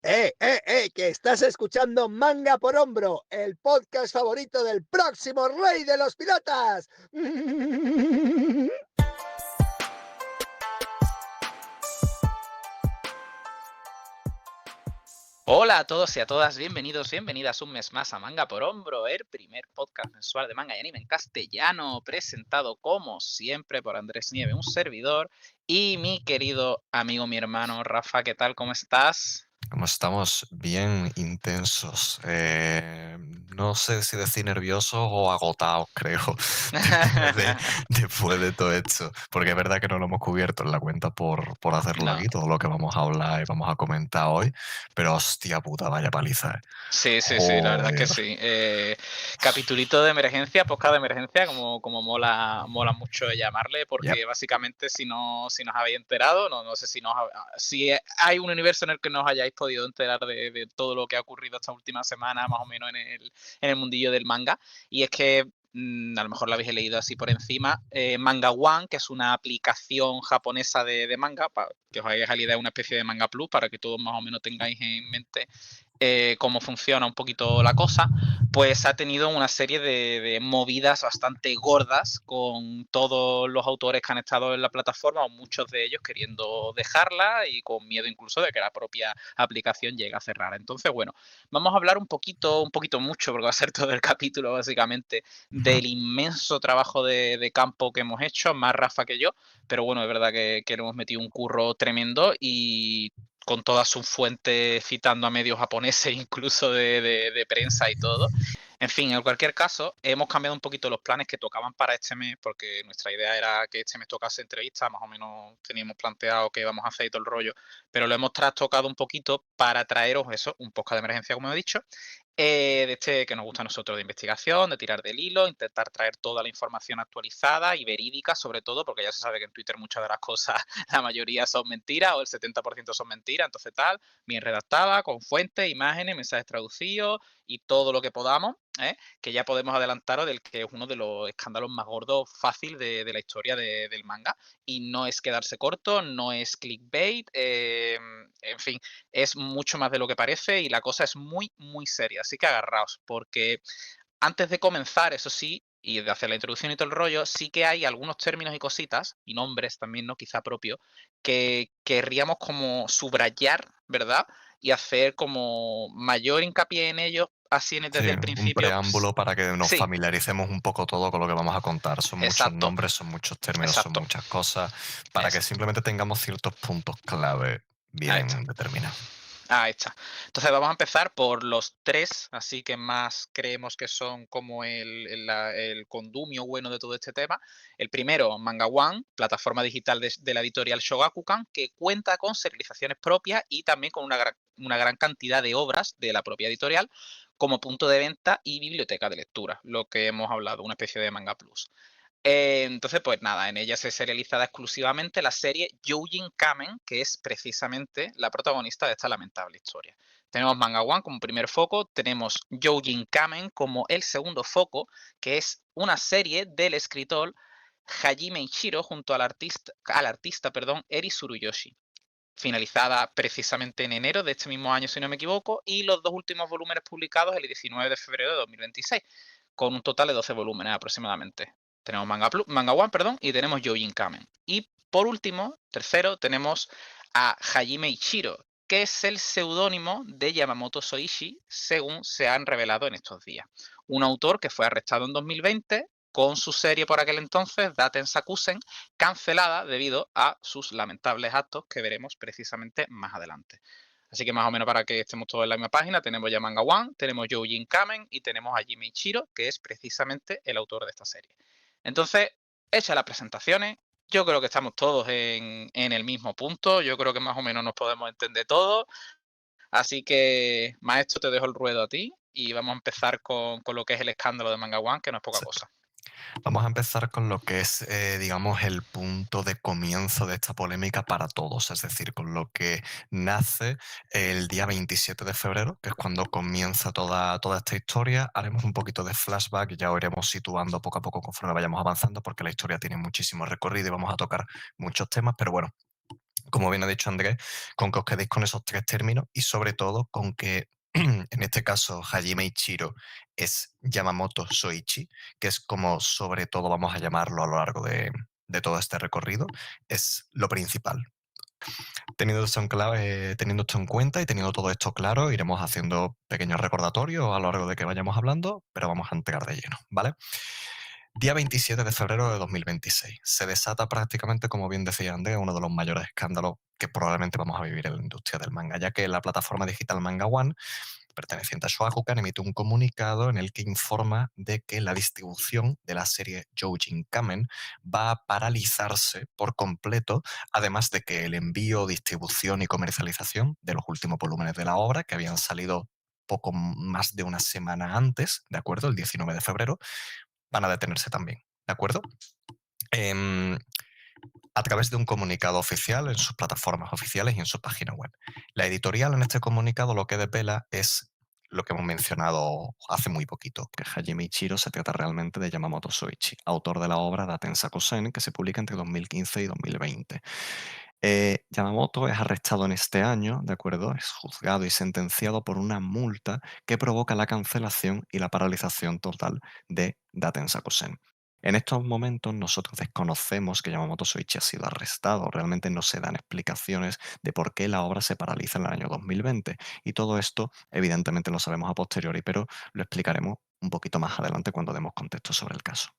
Que estás escuchando Manga por Hombro, el podcast favorito del próximo rey de los piratas. Hola a todos y a todas, bienvenidos, bienvenidas un mes más a Manga por Hombro, el primer podcast mensual de manga y anime en castellano, presentado como siempre por Andrés Nieve, un servidor, y mi querido amigo, mi hermano Rafa. ¿Qué tal? ¿Cómo estás? Como estamos bien intensos, no sé si decir nerviosos o agotados, creo, después de todo esto, porque es verdad que no lo hemos cubierto en la cuenta por hacerlo No. aquí, todo lo que vamos a hablar y vamos a comentar hoy, pero hostia puta, vaya paliza, Sí, la verdad es que joder. sí. Capitulito de emergencia, podcast de emergencia, como mola mucho llamarle, Yep. porque básicamente si nos habéis enterado, no sé si hay un universo en el que no os hayáis podido enterar de todo lo que ha ocurrido esta última semana, más o menos en el mundillo del manga, y es que a lo mejor lo habéis leído así por encima, Manga One, que es una aplicación japonesa de manga, para que os hagáis la idea, una especie de Manga Plus, para que todos más o menos tengáis en mente cómo funciona un poquito la cosa, pues ha tenido una serie de movidas bastante gordas con todos los autores que han estado en la plataforma, o muchos de ellos queriendo dejarla y con miedo incluso de que la propia aplicación llegue a cerrar. Entonces, bueno, vamos a hablar un poquito mucho, porque va a ser todo el capítulo básicamente, Ujú. del inmenso trabajo de campo que hemos hecho, más Rafa que yo, pero bueno, es verdad que le hemos metido un curro tremendo y con todas sus fuentes citando a medios japoneses, incluso de prensa y todo. En fin, en cualquier caso, hemos cambiado un poquito los planes que tocaban para este mes, porque nuestra idea era que este mes tocase entrevistas, más o menos teníamos planteado que íbamos a hacer y todo el rollo, pero lo hemos trastocado un poquito para traeros eso, un podcast de emergencia, como he dicho, de este que nos gusta a nosotros, de investigación, de tirar del hilo, intentar traer toda la información actualizada y verídica, sobre todo, porque ya se sabe que en Twitter muchas de las cosas, la mayoría son mentiras o el 70% son mentiras, entonces tal, bien redactada, con fuentes, imágenes, mensajes traducidos y todo lo que podamos, que ya podemos adelantaros del que es uno de los escándalos más gordos fácil de la historia del manga. Y no es quedarse corto, no es clickbait, en fin, es mucho más de lo que parece y la cosa es muy seria. Así que agarraos, porque antes de comenzar, eso sí, y de hacer la introducción y todo el rollo, sí que hay algunos términos y cositas, y nombres también, ¿no? Quizá propios, que querríamos como subrayar, ¿verdad? Y hacer como mayor hincapié en ellos, así Sí, desde el un principio. preámbulo para que nos Sí, familiaricemos un poco todo con lo que vamos a contar. Son muchos exacto, nombres, son muchos términos, son exacto. muchas cosas, para que Eso. simplemente tengamos ciertos puntos clave Ahí está. bien determinados. Ahí está. Entonces vamos a empezar por los tres, así que más creemos que son como el condumio bueno de todo este tema. El primero, Manga One, plataforma digital de la editorial Shogakukan, que cuenta con serializaciones propias y también con una gran cantidad de obras de la propia editorial como punto de venta y biblioteca de lectura, lo que hemos hablado, una especie de Manga Plus. Entonces, pues nada, en ella se serializada exclusivamente la serie Youjin Kamen, que es precisamente la protagonista de esta lamentable historia. Tenemos Manga One como primer foco, tenemos Youjin Kamen como el segundo foco, que es una serie del escritor Hajime Ichiro junto al artista Eri Tsuruyoshi, finalizada precisamente en enero de este mismo año, si no me equivoco, y los dos últimos volúmenes publicados el 19 de febrero de 2026, con un total de 12 volúmenes aproximadamente. Tenemos Manga One, perdón, y tenemos Youjin Kamen. Y por último, tercero, tenemos a Hajime Ichiro, que es el seudónimo de Yamamoto Soichi, según se han revelado en estos días. Un autor que fue arrestado en 2020 con su serie por aquel entonces, Daten Sakusen, cancelada debido a sus lamentables actos que veremos precisamente más adelante. Así que más o menos para que estemos todos en la misma página, tenemos ya Manga One, tenemos Youjin Kamen y tenemos a Jimmy Ichiro, que es precisamente el autor de esta serie. Entonces, hechas las presentaciones, yo creo que estamos todos en el mismo punto, yo creo que más o menos nos podemos entender todos, así que, maestro, te dejo el ruedo a ti y vamos a empezar con lo que es el escándalo de Manga One, que no es poca Sí. cosa. Vamos a empezar con lo que es, digamos, el punto de comienzo de esta polémica para todos, es decir, con lo que nace el día 27 de febrero, que es cuando comienza toda esta historia. Haremos un poquito de flashback y ya os iremos situando poco a poco conforme vayamos avanzando, porque la historia tiene muchísimo recorrido y vamos a tocar muchos temas, pero bueno, como bien ha dicho Andrés, con que os quedéis con esos tres términos y sobre todo con que en este caso Hajime Ichiro es Yamamoto Soichi, que es como sobre todo vamos a llamarlo a lo largo de todo este recorrido, es lo principal. Teniendo esto en cuenta y teniendo todo esto claro, iremos haciendo pequeños recordatorios a lo largo de que vayamos hablando, pero vamos a entrar de lleno, ¿vale? Día 27 de febrero de 2026. Se desata prácticamente, como bien decía Andrea, uno de los mayores escándalos que probablemente vamos a vivir en la industria del manga, ya que la plataforma digital Manga One, perteneciente a Shogakukan, emite un comunicado en el que informa de que la distribución de la serie Joujin Kamen va a paralizarse por completo, además de que el envío, distribución y comercialización de los últimos volúmenes de la obra, que habían salido poco más de una semana antes, ¿de acuerdo? El 19 de febrero, van a detenerse también, ¿de acuerdo? Em, a través de un comunicado oficial en sus plataformas oficiales y en su página web. La editorial en este comunicado lo que desvela es lo que hemos mencionado hace muy poquito, que Hajime Ichiro se trata realmente de Yamamoto Soichi, autor de la obra Daten Sakusen, que se publica entre 2015 y 2020. Yamamoto es arrestado en este año, ¿de acuerdo? Es juzgado y sentenciado por una multa que provoca la cancelación y la paralización total de Daten Sakusen. En estos momentos nosotros desconocemos que Yamamoto Soichi ha sido arrestado, realmente no se dan explicaciones de por qué la obra se paraliza en el año 2020 y todo esto evidentemente lo sabemos a posteriori, pero lo explicaremos un poquito más adelante cuando demos contexto sobre el caso.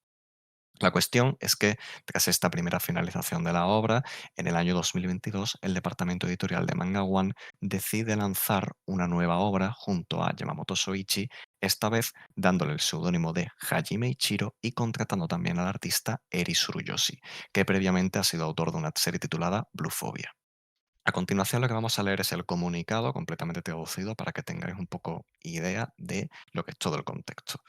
La cuestión es que, tras esta primera finalización de la obra, en el año 2022, el departamento editorial de Manga One decide lanzar una nueva obra junto a Yamamoto Soichi, esta vez dándole el seudónimo de Hajime Ichiro y contratando también al artista Eri Tsuruyoshi, que previamente ha sido autor de una serie titulada Bluephobia. A continuación, lo que vamos a leer es el comunicado completamente traducido para que tengáis un poco idea de lo que es todo el contexto.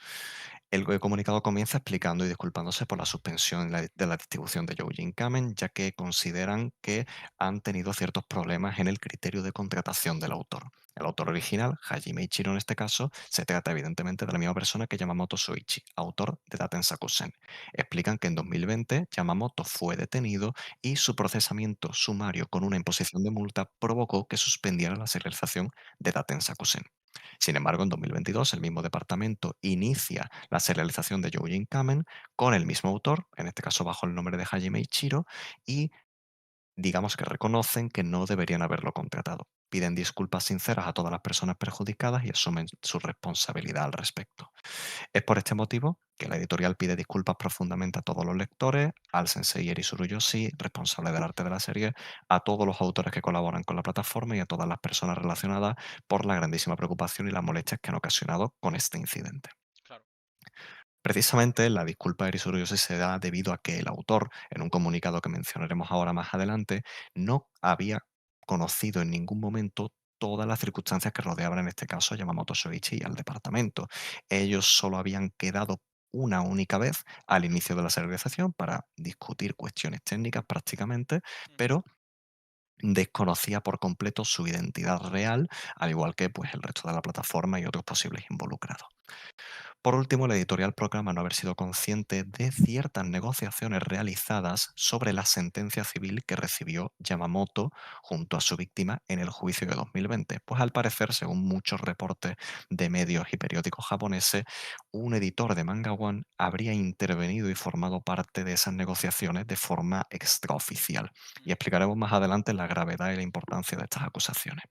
El comunicado comienza explicando y disculpándose por la suspensión de la distribución de Joujin Kamen, ya que consideran que han tenido ciertos problemas en el criterio de contratación del autor. El autor original, Hajime Ichiro en este caso, se trata evidentemente de la misma persona que Yamamoto Soichi, autor de Daten Sakusen. Explican que en 2020 Yamamoto fue detenido y su procesamiento sumario con una imposición de multa provocó que suspendiera la serialización de Daten Sakusen. Sin embargo, en 2022 el mismo departamento inicia la serialización de Joujin Kamen con el mismo autor, en este caso bajo el nombre de Hajime Ichiro, y digamos que reconocen que no deberían haberlo contratado. Piden disculpas sinceras a todas las personas perjudicadas y asumen su responsabilidad al respecto. Es por este motivo que la editorial pide disculpas profundamente a todos los lectores, al sensei Eri Tsuruyoshi, responsable del arte de la serie, a todos los autores que colaboran con la plataforma y a todas las personas relacionadas por la grandísima preocupación y las molestias que han ocasionado con este incidente. Claro. Precisamente la disculpa de Eri Tsuruyoshi se da debido a que el autor, en un comunicado que mencionaremos ahora más adelante, no había conocido en ningún momento todas las circunstancias que rodeaban en este caso a Yamamoto Shoichi y al departamento. Ellos solo habían quedado una única vez al inicio de la serialización para discutir cuestiones técnicas prácticamente, Ujú. pero desconocía por completo su identidad real, al igual que pues, el resto de la plataforma y otros posibles involucrados. Por último, la editorial proclama no haber sido consciente de ciertas negociaciones realizadas sobre la sentencia civil que recibió Yamamoto junto a su víctima en el juicio de 2020. Pues al parecer, según muchos reportes de medios y periódicos japoneses, un editor de Manga One habría intervenido y formado parte de esas negociaciones de forma extraoficial. Y Ujú. explicaremos más adelante la gravedad y la importancia de estas acusaciones.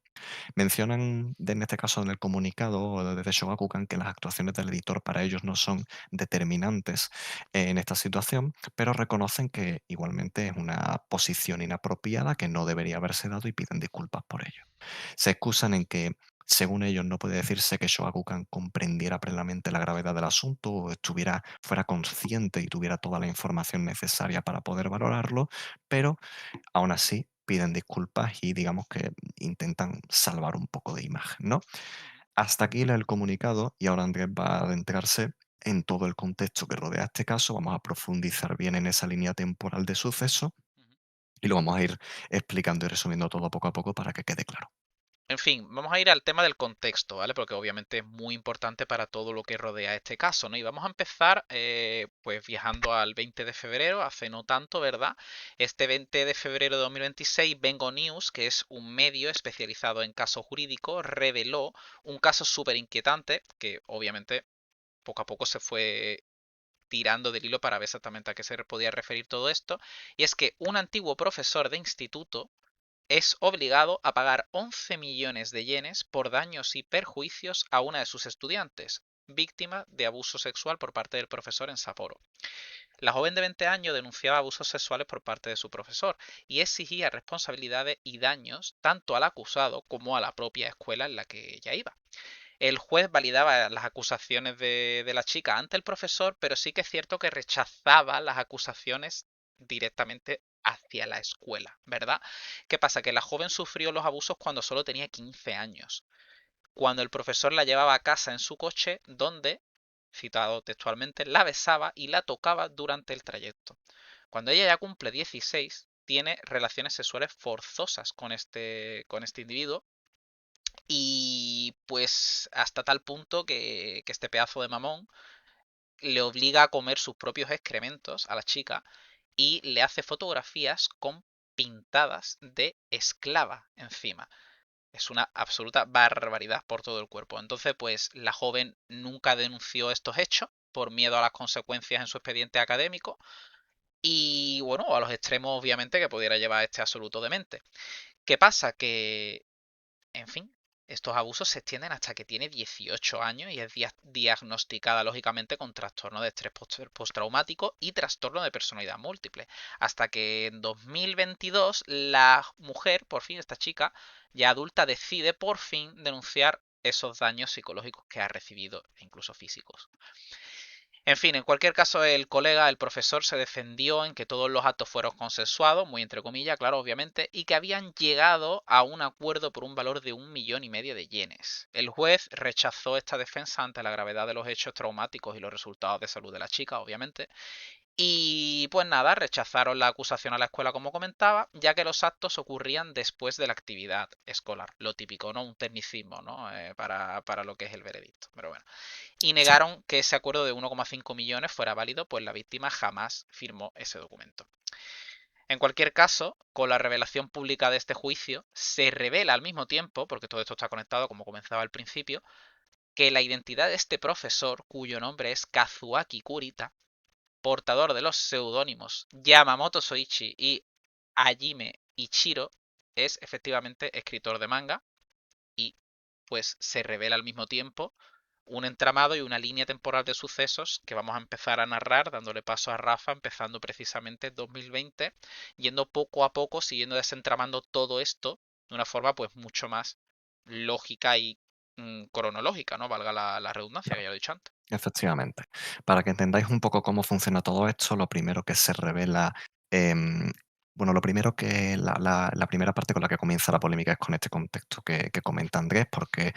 Mencionan en este caso en el comunicado desde Shogakukan que las actuaciones del editor para ellos no son determinantes en esta situación, pero reconocen que igualmente es una posición inapropiada que no debería haberse dado y piden disculpas por ello. Se excusan en que, según ellos, no puede decirse que Shogakukan comprendiera plenamente la gravedad del asunto o fuera consciente y tuviera toda la información necesaria para poder valorarlo, pero aún así piden disculpas y digamos que intentan salvar un poco de imagen, ¿no? Ujú. Hasta aquí el comunicado y ahora Andrés va a adentrarse en todo el contexto que rodea este caso. Vamos a profundizar bien en esa línea temporal de suceso Ujú. y lo vamos a ir explicando y resumiendo todo poco a poco para que quede claro. En fin, vamos a ir al tema del contexto, ¿vale? Porque obviamente es muy importante para todo lo que rodea este caso, ¿no? Y vamos a empezar, pues viajando al 20 de febrero, hace no tanto, ¿verdad? Este 20 de febrero de 2026, Vengo News, que es un medio especializado en casos jurídicos, reveló un caso súper inquietante que obviamente poco a poco se fue tirando del hilo para ver exactamente a qué se podía referir todo esto. Y es que un antiguo profesor de instituto es obligado a pagar 11 millones de yenes por daños y perjuicios a una de sus estudiantes, víctima de abuso sexual por parte del profesor en Sapporo. La joven de 20 años denunciaba abusos sexuales por parte de su profesor y exigía responsabilidades y daños tanto al acusado como a la propia escuela en la que ella iba. El juez validaba las acusaciones de la chica ante el profesor, pero sí que es cierto que rechazaba las acusaciones directamente hacia la escuela, ¿verdad? ¿Qué pasa? Que la joven sufrió los abusos cuando solo tenía 15 años, cuando el profesor la llevaba a casa en su coche, donde, citado textualmente, la besaba y la tocaba durante el trayecto. Cuando ella ya cumple 16, tiene relaciones sexuales forzosas con este individuo y pues hasta tal punto que este pedazo de mamón le obliga a comer sus propios excrementos a la chica y le hace fotografías con pintadas de esclava encima. Es una absoluta barbaridad por todo el cuerpo. Entonces, pues la joven nunca denunció estos hechos por miedo a las consecuencias en su expediente académico y bueno, a los extremos obviamente que pudiera llevar este absoluto demente. ¿Qué pasa? Que en fin, estos abusos se extienden hasta que tiene 18 años y es diagnosticada lógicamente con trastorno de estrés postraumático y trastorno de personalidad múltiple. Hasta que en 2022 la mujer, por fin esta chica, ya adulta, decide por fin denunciar esos daños psicológicos que ha recibido e incluso físicos. En fin, en cualquier caso, el colega, el profesor, se defendió en que todos los actos fueron consensuados, muy entre comillas, claro, obviamente, y que habían llegado a un acuerdo por un valor de 1,5 millones de yenes. El juez rechazó esta defensa ante la gravedad de los hechos traumáticos y los resultados de salud de la chica, obviamente, y pues nada, rechazaron la acusación a la escuela como comentaba, ya que los actos ocurrían después de la actividad escolar. Lo típico, ¿no? Un tecnicismo, ¿no? Para lo que es el veredicto. Pero bueno. Y Sí. negaron que ese acuerdo de 1,5 millones fuera válido, pues la víctima jamás firmó ese documento. En cualquier caso, con la revelación pública de este juicio, se revela al mismo tiempo, porque todo esto está conectado como comenzaba al principio, que la identidad de este profesor, cuyo nombre es Kazuaki Kurita, portador de los seudónimos Yamamoto Soichi y Hajime Ichiro, es efectivamente escritor de manga y pues se revela al mismo tiempo un entramado y una línea temporal de sucesos que vamos a empezar a narrar dándole paso a Rafa, empezando precisamente en 2020, yendo poco a poco, siguiendo desentramando todo esto de una forma pues mucho más lógica y cronológica, ¿no? Valga la redundancia que ya lo he dicho antes. Efectivamente. Para que entendáis un poco cómo funciona todo esto, lo primero que se revela, em, bueno, lo primero que la primera parte con la que comienza la polémica es con este contexto que comenta Andrés, porque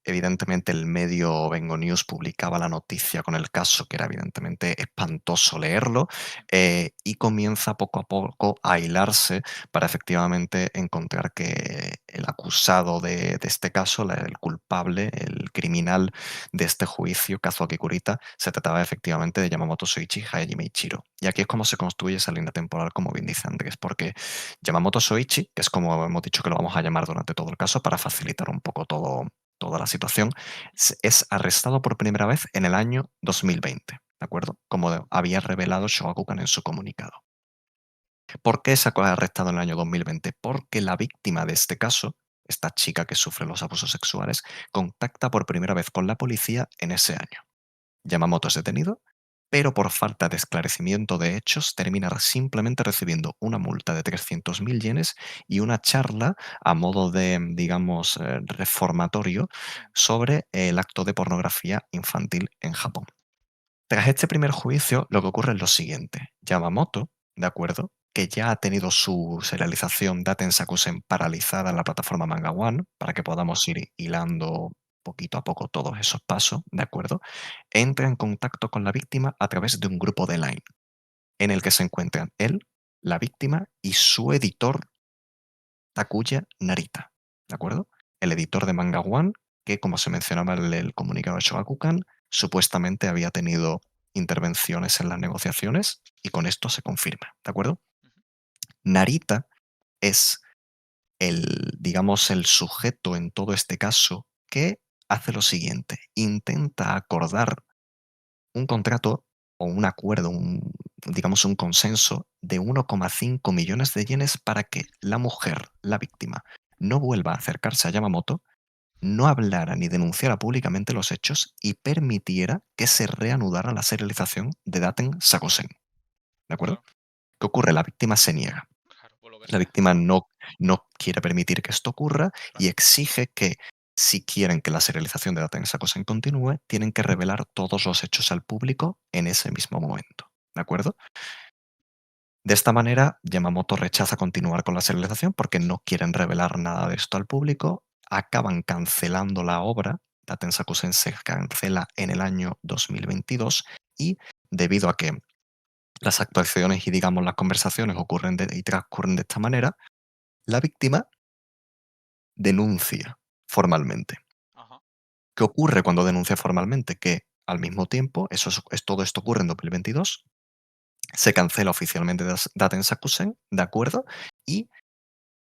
evidentemente el medio Vengo News publicaba la noticia con el caso, que era evidentemente espantoso leerlo, y comienza poco a poco a hilarse para efectivamente encontrar que el acusado de este caso, el culpable, el criminal, de este juicio, Kazuaki Kurita, se trataba efectivamente de Yamamoto Soichi y Hajime Ichiro. Y aquí es como se construye esa línea temporal, como bien dice Andrés, porque Yamamoto Soichi, que es como hemos dicho que lo vamos a llamar durante todo el caso para facilitar un poco toda la situación, es arrestado por primera vez en el año 2020, ¿de acuerdo? Como había revelado Shogakukan en su comunicado. ¿Por qué se ha arrestado en el año 2020? Porque la víctima de este caso, esta chica que sufre los abusos sexuales, contacta por primera vez con la policía en ese año. Yamamoto es detenido, pero por falta de esclarecimiento de hechos termina simplemente recibiendo una multa de 300.000 yenes y una charla a modo de, digamos, reformatorio sobre el acto de pornografía infantil en Japón. Tras este primer juicio, lo que ocurre es lo siguiente. Yamamoto, ¿de acuerdo? Que ya ha tenido su serialización Daten Sakusen paralizada en la plataforma Manga One, para que podamos ir hilando poquito a poco todos esos pasos, ¿de acuerdo? Entra en contacto con la víctima a través de un grupo de Line, en el que se encuentran él, la víctima y su editor Takuya Narita, ¿de acuerdo? el editor de Manga One, que como se mencionaba en el comunicado de Shogakukan, supuestamente había tenido intervenciones en las negociaciones y con esto se confirma, ¿de acuerdo? Ujú. Narita es digamos, el sujeto en todo este caso que hace lo siguiente, intenta acordar un contrato o un acuerdo, digamos un consenso de 1,5 millones de yenes para que la mujer, la víctima, no vuelva a acercarse a Yamamoto, no hablara ni denunciara públicamente los hechos y permitiera que se reanudara la serialización de Daten Sakosen. ¿De acuerdo? Claro, ¿Qué ocurre? La víctima se niega. claro, por lo que La sea. víctima no quiere permitir que esto ocurra y Claro. exige que, si quieren que la serialización de Daten Sakosen continúe, tienen que revelar todos los hechos al público en ese mismo momento. ¿De acuerdo? De esta manera, Yamamoto rechaza continuar con la serialización porque no quieren revelar nada de esto al público. Acaban cancelando la obra. Daten Sakosen se cancela en el año 2022 y, debido a que las actuaciones y, digamos, las conversaciones ocurren y transcurren de esta manera, la víctima denuncia formalmente. Ajá. ¿Qué ocurre cuando denuncia formalmente? Que al mismo tiempo, todo esto ocurre en 2022, se cancela oficialmente Daten Sakusen, ¿de acuerdo? Y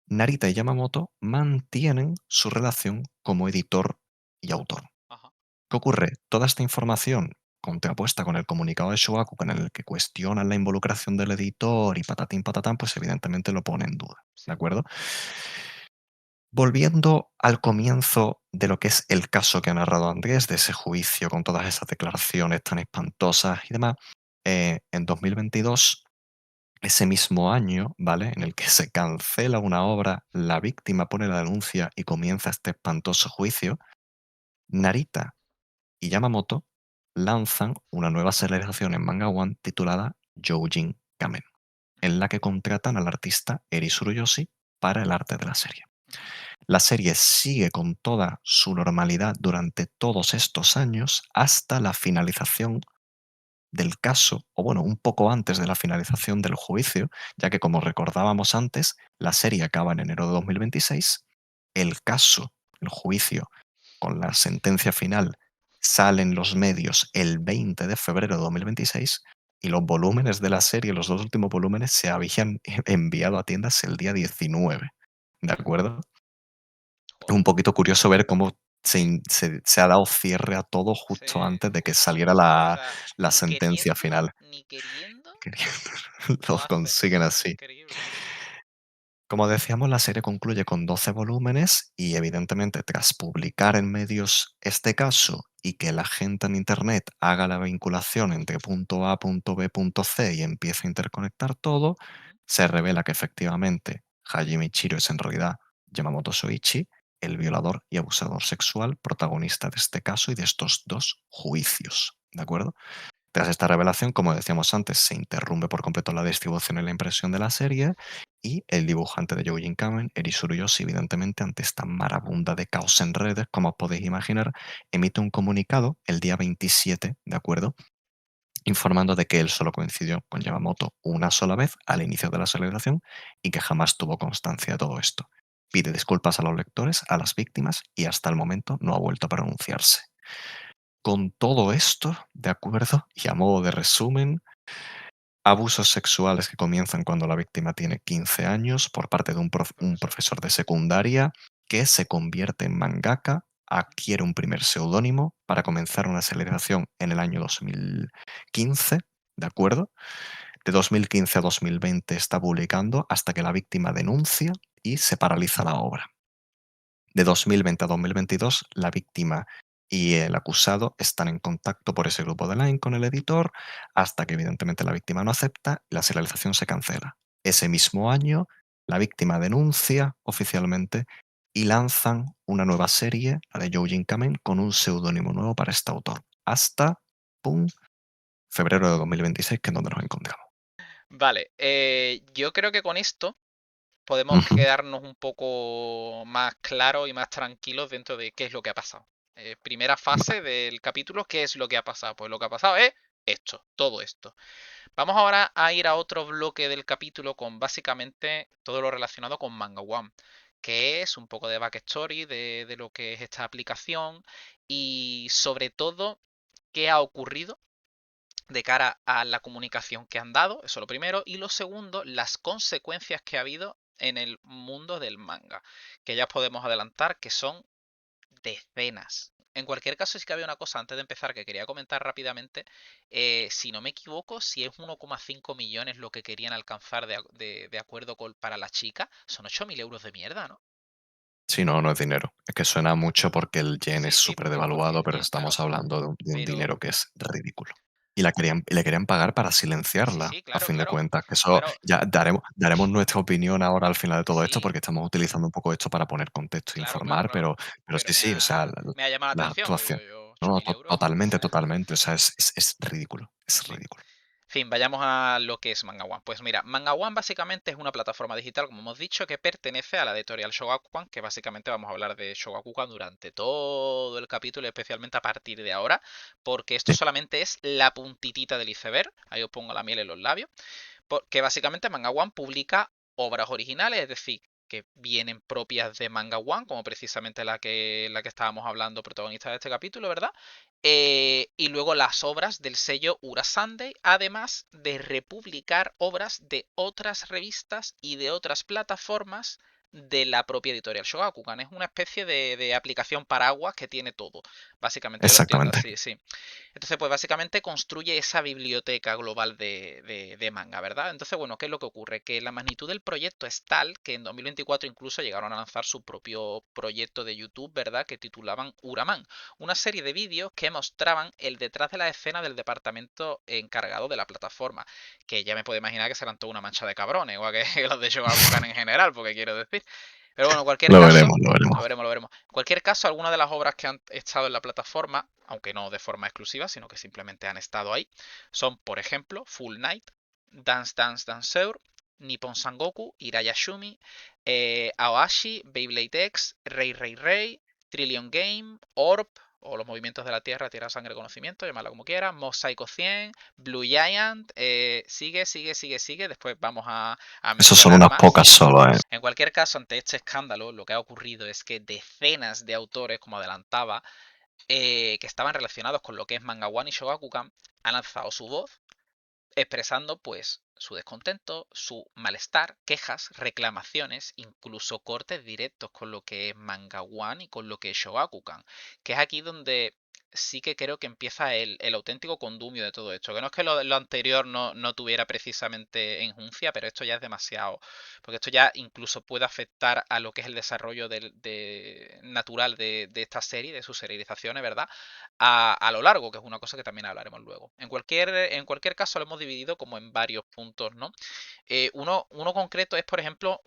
Narita y Yamamoto mantienen su relación como editor y autor. Ajá. ¿Qué ocurre? Toda esta información contrapuesta con el comunicado de Shogakukan en el que cuestionan la involucración del editor y patatín patatán, pues evidentemente lo pone en duda, Sí. ¿de acuerdo? Volviendo al comienzo de lo que es el caso que ha narrado Andrés, de ese juicio con todas esas declaraciones tan espantosas y demás, en 2022, ese mismo año, ¿vale? En el que se cancela una obra, la víctima pone la denuncia y comienza este espantoso juicio, Narita y Yamamoto lanzan una nueva serialización en Manga One titulada Joujin Kamen, en la que contratan al artista Eri Tsuruyoshi para el arte de la serie. Ujú. La serie sigue con toda su normalidad durante todos estos años hasta la finalización del caso, o bueno, un poco antes de la finalización del juicio, ya que como recordábamos antes, la serie acaba en enero de 2026, el caso, el juicio, con la sentencia final, sale en los medios el 20 de febrero de 2026 y los volúmenes de la serie, los dos últimos volúmenes, se habían enviado a tiendas el día 19. ¿De acuerdo? Es Joder. un poquito curioso ver cómo se ha dado cierre a todo Sí, justo antes de que justo saliera antes. O sea, la ni sentencia queriendo, final. ni queriendo, Lo lo hace. consiguen así. Increíble. Como decíamos, la serie concluye con 12 volúmenes y evidentemente tras publicar en medios este caso y que la gente en Internet haga la vinculación entre punto A, punto B, punto C y empiece a interconectar todo, Ujú. se revela que efectivamente Hajime Ichiro es en realidad Yamamoto Soichi, el violador y abusador sexual protagonista de este caso y de estos dos juicios. ¿De acuerdo? Tras esta revelación, como decíamos antes, se interrumpe por completo la distribución y la impresión de la serie y el dibujante de Joujin Kamen, Eri Tsuruyoshi, evidentemente ante esta marabunda de caos en redes, como os podéis imaginar, emite un comunicado el día 27, ¿de acuerdo? Informando de que él solo coincidió con Yamamoto una sola vez al inicio de la celebración y que jamás tuvo constancia de todo esto. Pide disculpas a los lectores, a las víctimas y hasta el momento no ha vuelto a pronunciarse. Con todo esto, de acuerdo, y a modo de resumen, abusos sexuales que comienzan cuando la víctima tiene 15 años por parte de un Profesor. profesor de secundaria que se convierte en mangaka, adquiere un primer seudónimo para comenzar una celebración en el año 2015, ¿de acuerdo? De 2015 a 2020 está publicando hasta que la víctima denuncia y se paraliza la obra. De 2020 a 2022, la víctima y el acusado están en contacto por ese grupo de Line con el editor, hasta que evidentemente la víctima no acepta y la serialización se cancela. Ese mismo año, la víctima denuncia oficialmente y lanzan una nueva serie, la de Joujin Kamen, con un seudónimo nuevo para este autor, hasta ¡pum! Febrero de 2026, que es donde nos encontramos. Vale, yo creo que con esto podemos Ujú. quedarnos un poco más claros y más tranquilos dentro de qué es lo que ha pasado. Primera fase del capítulo, ¿qué es lo que ha pasado? Pues lo que ha pasado es esto, todo esto. Vamos ahora a ir a otro bloque del capítulo con básicamente todo lo relacionado con Manga One. qué es, un poco de backstory de lo que es esta aplicación y sobre todo qué ha ocurrido de cara a la comunicación que han dado, eso lo primero, y lo segundo, las consecuencias que ha habido en el mundo del manga, que ya podemos adelantar que son decenas. En cualquier caso, sí que había una cosa antes de empezar que quería comentar rápidamente. Si no me equivoco, si es 1,5 millones lo que querían alcanzar de acuerdo para la chica, son 8.000 euros de mierda, ¿no? Sí, no, no es dinero. Es que suena mucho porque el yen Sí, es sí, súper porque devaluado, el pero yen, claro. estamos hablando de un Pero dinero que es ridículo. Y le querían pagar para sí, silenciarla, sí, a claro, fin de claro. cuentas. Que eso Claro, ya daremos nuestra opinión ahora al final de todo esto, sí, porque estamos utilizando un poco esto para poner contexto e claro, claro, informar, claro. pero Pero sí, sí, o sea, me ha llamado la las atención, porque digo actuaciones. yo, No, no, 8.000 euros. totalmente, totalmente. O sea, es ridículo. En Es fin. ridículo. Fin, vayamos a lo que es Manga One. Pues mira, Manga One básicamente es una plataforma digital, como hemos dicho, que pertenece a la editorial Shogakukan, que básicamente vamos a hablar de Shogakukan durante todo el capítulo, especialmente a partir de ahora, porque esto Sí, solamente es la puntitita del iceberg. Ahí os pongo la miel en los labios. Que básicamente Manga One publica obras originales, es decir, que vienen propias de Manga One, como precisamente la que estábamos hablando, protagonista de este capítulo, ¿verdad? Y luego las obras del sello Ura Sunday, además de republicar obras de otras revistas y de otras plataformas de la propia editorial Shogakukan. Es una especie de aplicación paraguas que tiene todo. Básicamente, yo lo entiendo exactamente. así, sí. Entonces, pues básicamente construye esa biblioteca global de manga, ¿verdad? Entonces, bueno, ¿qué es lo que ocurre? Que la magnitud del proyecto es tal que en 2024 incluso llegaron a lanzar su propio proyecto de YouTube, ¿verdad? Que titulaban Uraman, una serie de vídeos que mostraban el detrás de la escena del departamento encargado de la plataforma, que ya me puedo imaginar que serán toda una mancha de cabrones, igual que los de Shogakukan en general, porque quiero decir. Pero bueno, en cualquier Lo caso, veremos, lo veremos. lo veremos, lo veremos. En cualquier caso, algunas de las obras que han estado en la plataforma, aunque no de forma exclusiva, sino que simplemente han estado ahí, son, por ejemplo, Full Night, Dance Dance Danceur, Nippon Sangoku, Irayashumi, Aoashi, Beyblade X, Rey Rey Rey, Trillion Game, Orb, o los movimientos de la Tierra, Tierra, Sangre, Conocimiento, llamarla como quiera, Mob Psycho 100, Blue Giant, sigue, después vamos a Esos son mencionar unas más, pocas sí. solo, ¿eh? En cualquier caso, ante este escándalo, lo que ha ocurrido es que decenas de autores, como adelantaba, que estaban relacionados con lo que es Manga One y Shogakukan, han alzado su voz expresando pues su descontento, su malestar, quejas, reclamaciones, incluso cortes directos con lo que es Manga One y con lo que es Shogakukan, que es aquí donde sí que creo que empieza el auténtico condumio de todo esto, que no es que lo anterior no tuviera precisamente enjuncia, pero esto ya es demasiado, porque esto ya incluso puede afectar a lo que es el desarrollo natural de esta serie, de sus serializaciones, ¿verdad? A lo largo, que es una cosa que también hablaremos luego. En cualquier caso, lo hemos dividido como en varios puntos, ¿no? Uno concreto es, por ejemplo,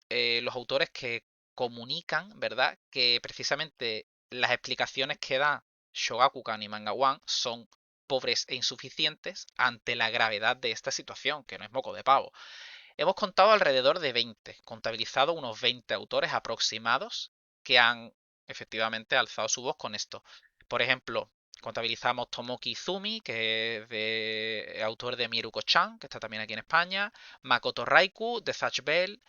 los autores que comunican, ¿verdad? Que precisamente las explicaciones que da Shogakukan y Manga One son pobres e insuficientes ante la gravedad de esta situación, que no es moco de pavo. Hemos contado alrededor de 20, contabilizado unos 20 autores aproximados que han efectivamente alzado su voz con esto. Por ejemplo, contabilizamos Tomoki Izumi, que es autor de Miruko-chan, que está también aquí en España, Makoto Raiku, de Zatch Bell,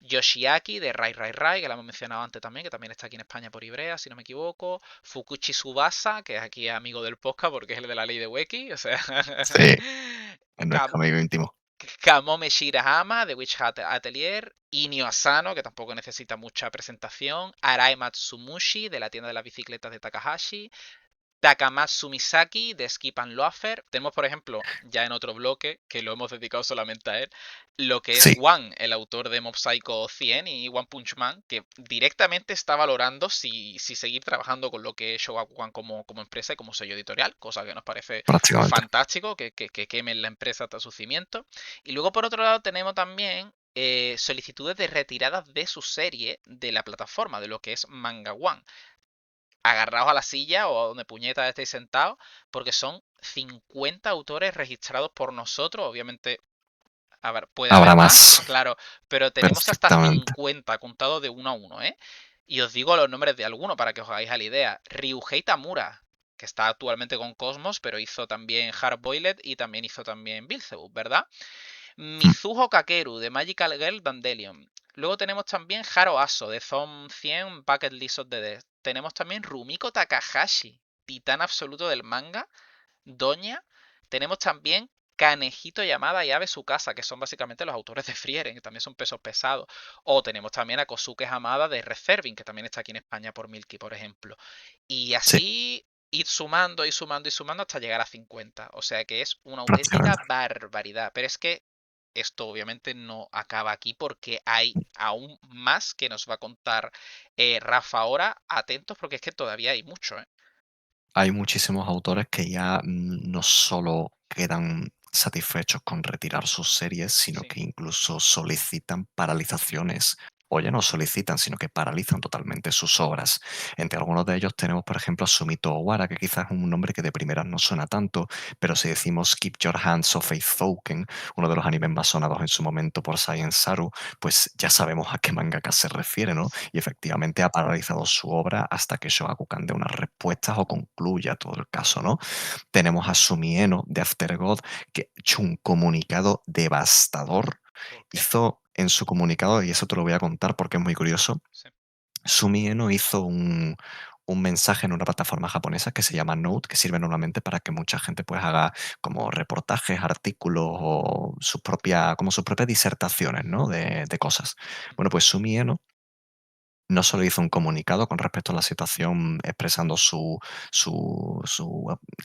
Yoshiaki, de Rai Rai Rai, que la hemos mencionado antes también, que también está aquí en España por Ibrea, si no me equivoco, Fukuchi Tsubasa, que es aquí amigo del podcast porque es el de la ley de Weki, o sea... Sí, es nuestro amigo íntimo. Kamome Shirahama de Witch Hat Atelier, Inio Asano, que tampoco necesita mucha presentación, Arae Matsumushi de la tienda de las bicicletas de Takahashi, Takamatsu Misaki de Skip and Loafer. Tenemos, por ejemplo, ya en otro bloque, que lo hemos dedicado solamente a él, lo que es Sí, One, el autor de Mob Psycho 100 y One Punch Man, que directamente está valorando si seguir trabajando con lo que es Shogakukan como empresa y como sello editorial, cosa que nos parece prácticamente. fantástico, que quemen la empresa hasta su cimiento. Y luego, por otro lado, tenemos también solicitudes de retiradas de su serie de la plataforma, de lo que es Manga One, agarrados a la silla o a donde puñetas estéis sentados, porque son 50 autores registrados por nosotros. Obviamente, a ver, puede haber Habrá más, más, claro, pero tenemos hasta perfectamente. 50 contados de uno a uno, ¿eh? Y os digo los nombres de algunos para que os hagáis a la idea. Ryuhei Tamura, que está actualmente con Cosmos, pero hizo también Hardboiled y también hizo también Beelzebub, ¿verdad? Mm, Mizuho Kakeru de Magical Girl Dandelion. Luego tenemos también Haro Aso, de Zone 100 Bucket List of the Dead. Tenemos también Rumiko Takahashi, titán absoluto del manga, Doña. Tenemos también Kanehito Yamada y Abe Tsukasa, que son básicamente los autores de Frieren, que también son pesos pesados. O tenemos también a Kosuke Hamada de Reserving, que también está aquí en España por Milky, por ejemplo. Y Sí, así ir sumando y sumando y sumando hasta llegar a 50. O sea que es una auténtica prácticamente. barbaridad. Pero es que esto obviamente no acaba aquí porque hay aún más que nos va a contar Rafa ahora. Atentos porque es que todavía hay mucho, ¿eh? Hay muchísimos autores que ya no solo quedan satisfechos con retirar sus series, sino Sí. que incluso solicitan paralizaciones. O ya no solicitan, sino que paralizan totalmente sus obras. Entre algunos de ellos tenemos, por ejemplo, a Sumito Owara, que quizás es un nombre que de primeras no suena tanto, pero si decimos Keep Your Hands Off Fouken, uno de los animes más sonados en su momento por Science Saru, pues ya sabemos a qué mangaka se refiere, ¿no? Sí. Y efectivamente ha paralizado su obra hasta que Shogakukan dé unas respuestas o concluya todo el caso, ¿no? Tenemos a Sumieno de Aftergod, que ha hecho un comunicado devastador. ¿Por qué? Hizo en su comunicado, y eso te lo voy a contar porque es muy curioso, Sí. Sumieno hizo un mensaje en una plataforma japonesa que se llama Note, que sirve normalmente para que mucha gente pues haga como reportajes, artículos o como sus propias disertaciones, ¿no? De cosas. Bueno, Ujú. pues Sumieno no solo hizo un comunicado con respecto a la situación expresando su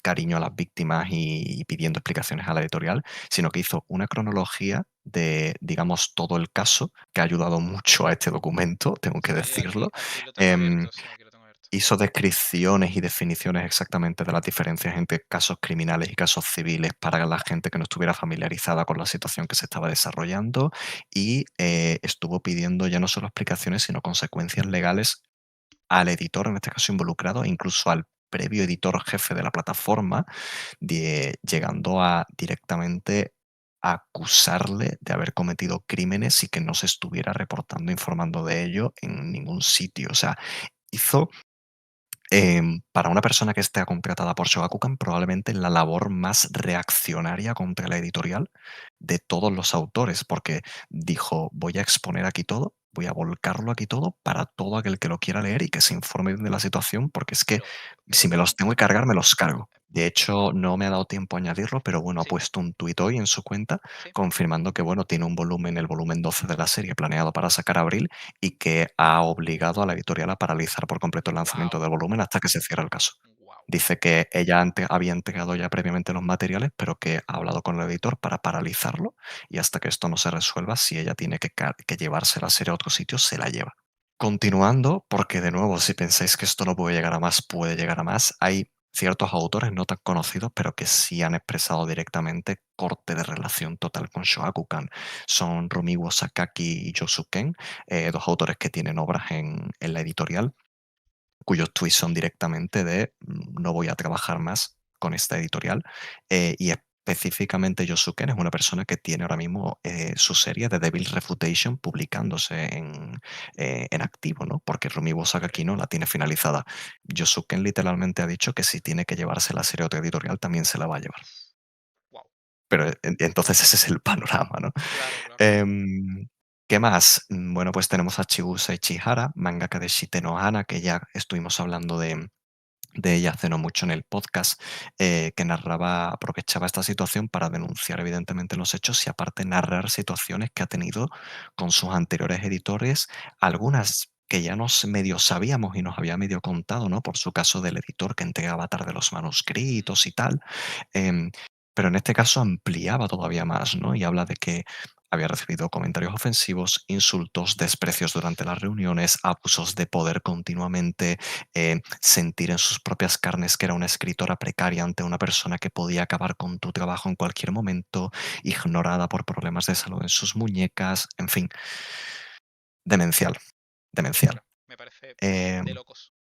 cariño a las víctimas y pidiendo explicaciones a la editorial, sino que hizo una cronología de, digamos, todo el caso, que ha ayudado mucho a este documento, tengo que Sí, aquí, decirlo. aquí lo tengo Em, abierto, sí, aquí lo tengo abierto. Hizo descripciones y definiciones exactamente de las diferencias entre casos criminales y casos civiles para la gente que no estuviera familiarizada con la situación que se estaba desarrollando y estuvo pidiendo ya no solo explicaciones, sino consecuencias legales al editor, en este caso involucrado, e incluso al previo editor jefe de la plataforma, llegando a directamente acusarle de haber cometido crímenes y que no se estuviera reportando, informando de ello en ningún sitio. O sea, hizo para una persona que esté contratada por Shogakukan, probablemente la labor más reaccionaria contra la editorial de todos los autores, porque dijo: "Voy a exponer aquí todo, voy a volcarlo aquí todo para todo aquel que lo quiera leer y que se informe de la situación, porque es que Pero si me los ¿cómo? tengo que cargar, me los cargo". De hecho, no me ha dado tiempo a añadirlo, pero bueno, ha Sí, puesto un tuit hoy en su cuenta sí. confirmando que, bueno, tiene un volumen, el volumen 12 de la serie planeado para sacar abril y que ha obligado a la editorial a paralizar por completo el lanzamiento Wow, del volumen hasta que se cierre el caso. wow. Dice que ella había entregado ya previamente los materiales, pero que ha hablado con el editor para paralizarlo y hasta que esto no se resuelva, si ella tiene que llevarse la serie a otro sitio, se la lleva. Continuando, porque de nuevo, si pensáis que esto no puede llegar a más, puede llegar a más, hay ciertos autores no tan conocidos, pero que sí han expresado directamente corte de relación total con Shogakukan. Son Rumiwo Sakaki y Yosuken, dos autores que tienen obras en la editorial cuyos tweets son directamente de no voy a trabajar más con esta editorial. Y específicamente Yosuken es una persona que tiene ahora mismo su serie de Devil's Refutation publicándose en activo, ¿no? Porque Rumibo Sakaki Hombre, no la tiene finalizada. Yosuken literalmente ha dicho que si tiene que llevarse la serie a otra editorial también se la va a llevar. wow. Pero entonces ese es el panorama, ¿no? Claro, claro. Em, ¿Qué más? Bueno, pues tenemos a Chibusa Ichihara, mangaka de Shite no Hana, que ya estuvimos hablando de ella hace no mucho en el podcast, que aprovechaba esta situación para denunciar evidentemente los hechos y aparte narrar situaciones que ha tenido con sus anteriores editores, algunas que ya nos medio sabíamos y nos había medio contado, ¿no? Por su caso del editor que entregaba tarde los Ujú. manuscritos y tal. em, pero en este caso ampliaba todavía más, ¿no? Y habla de que había recibido comentarios ofensivos, insultos, desprecios durante las reuniones, abusos de poder continuamente, sentir en sus propias carnes que era una escritora precaria ante una persona que podía acabar con tu trabajo en cualquier momento, ignorada por problemas de salud en sus muñecas, en fin, demencial, demencial. Brutal. Me parece Eh, de locos.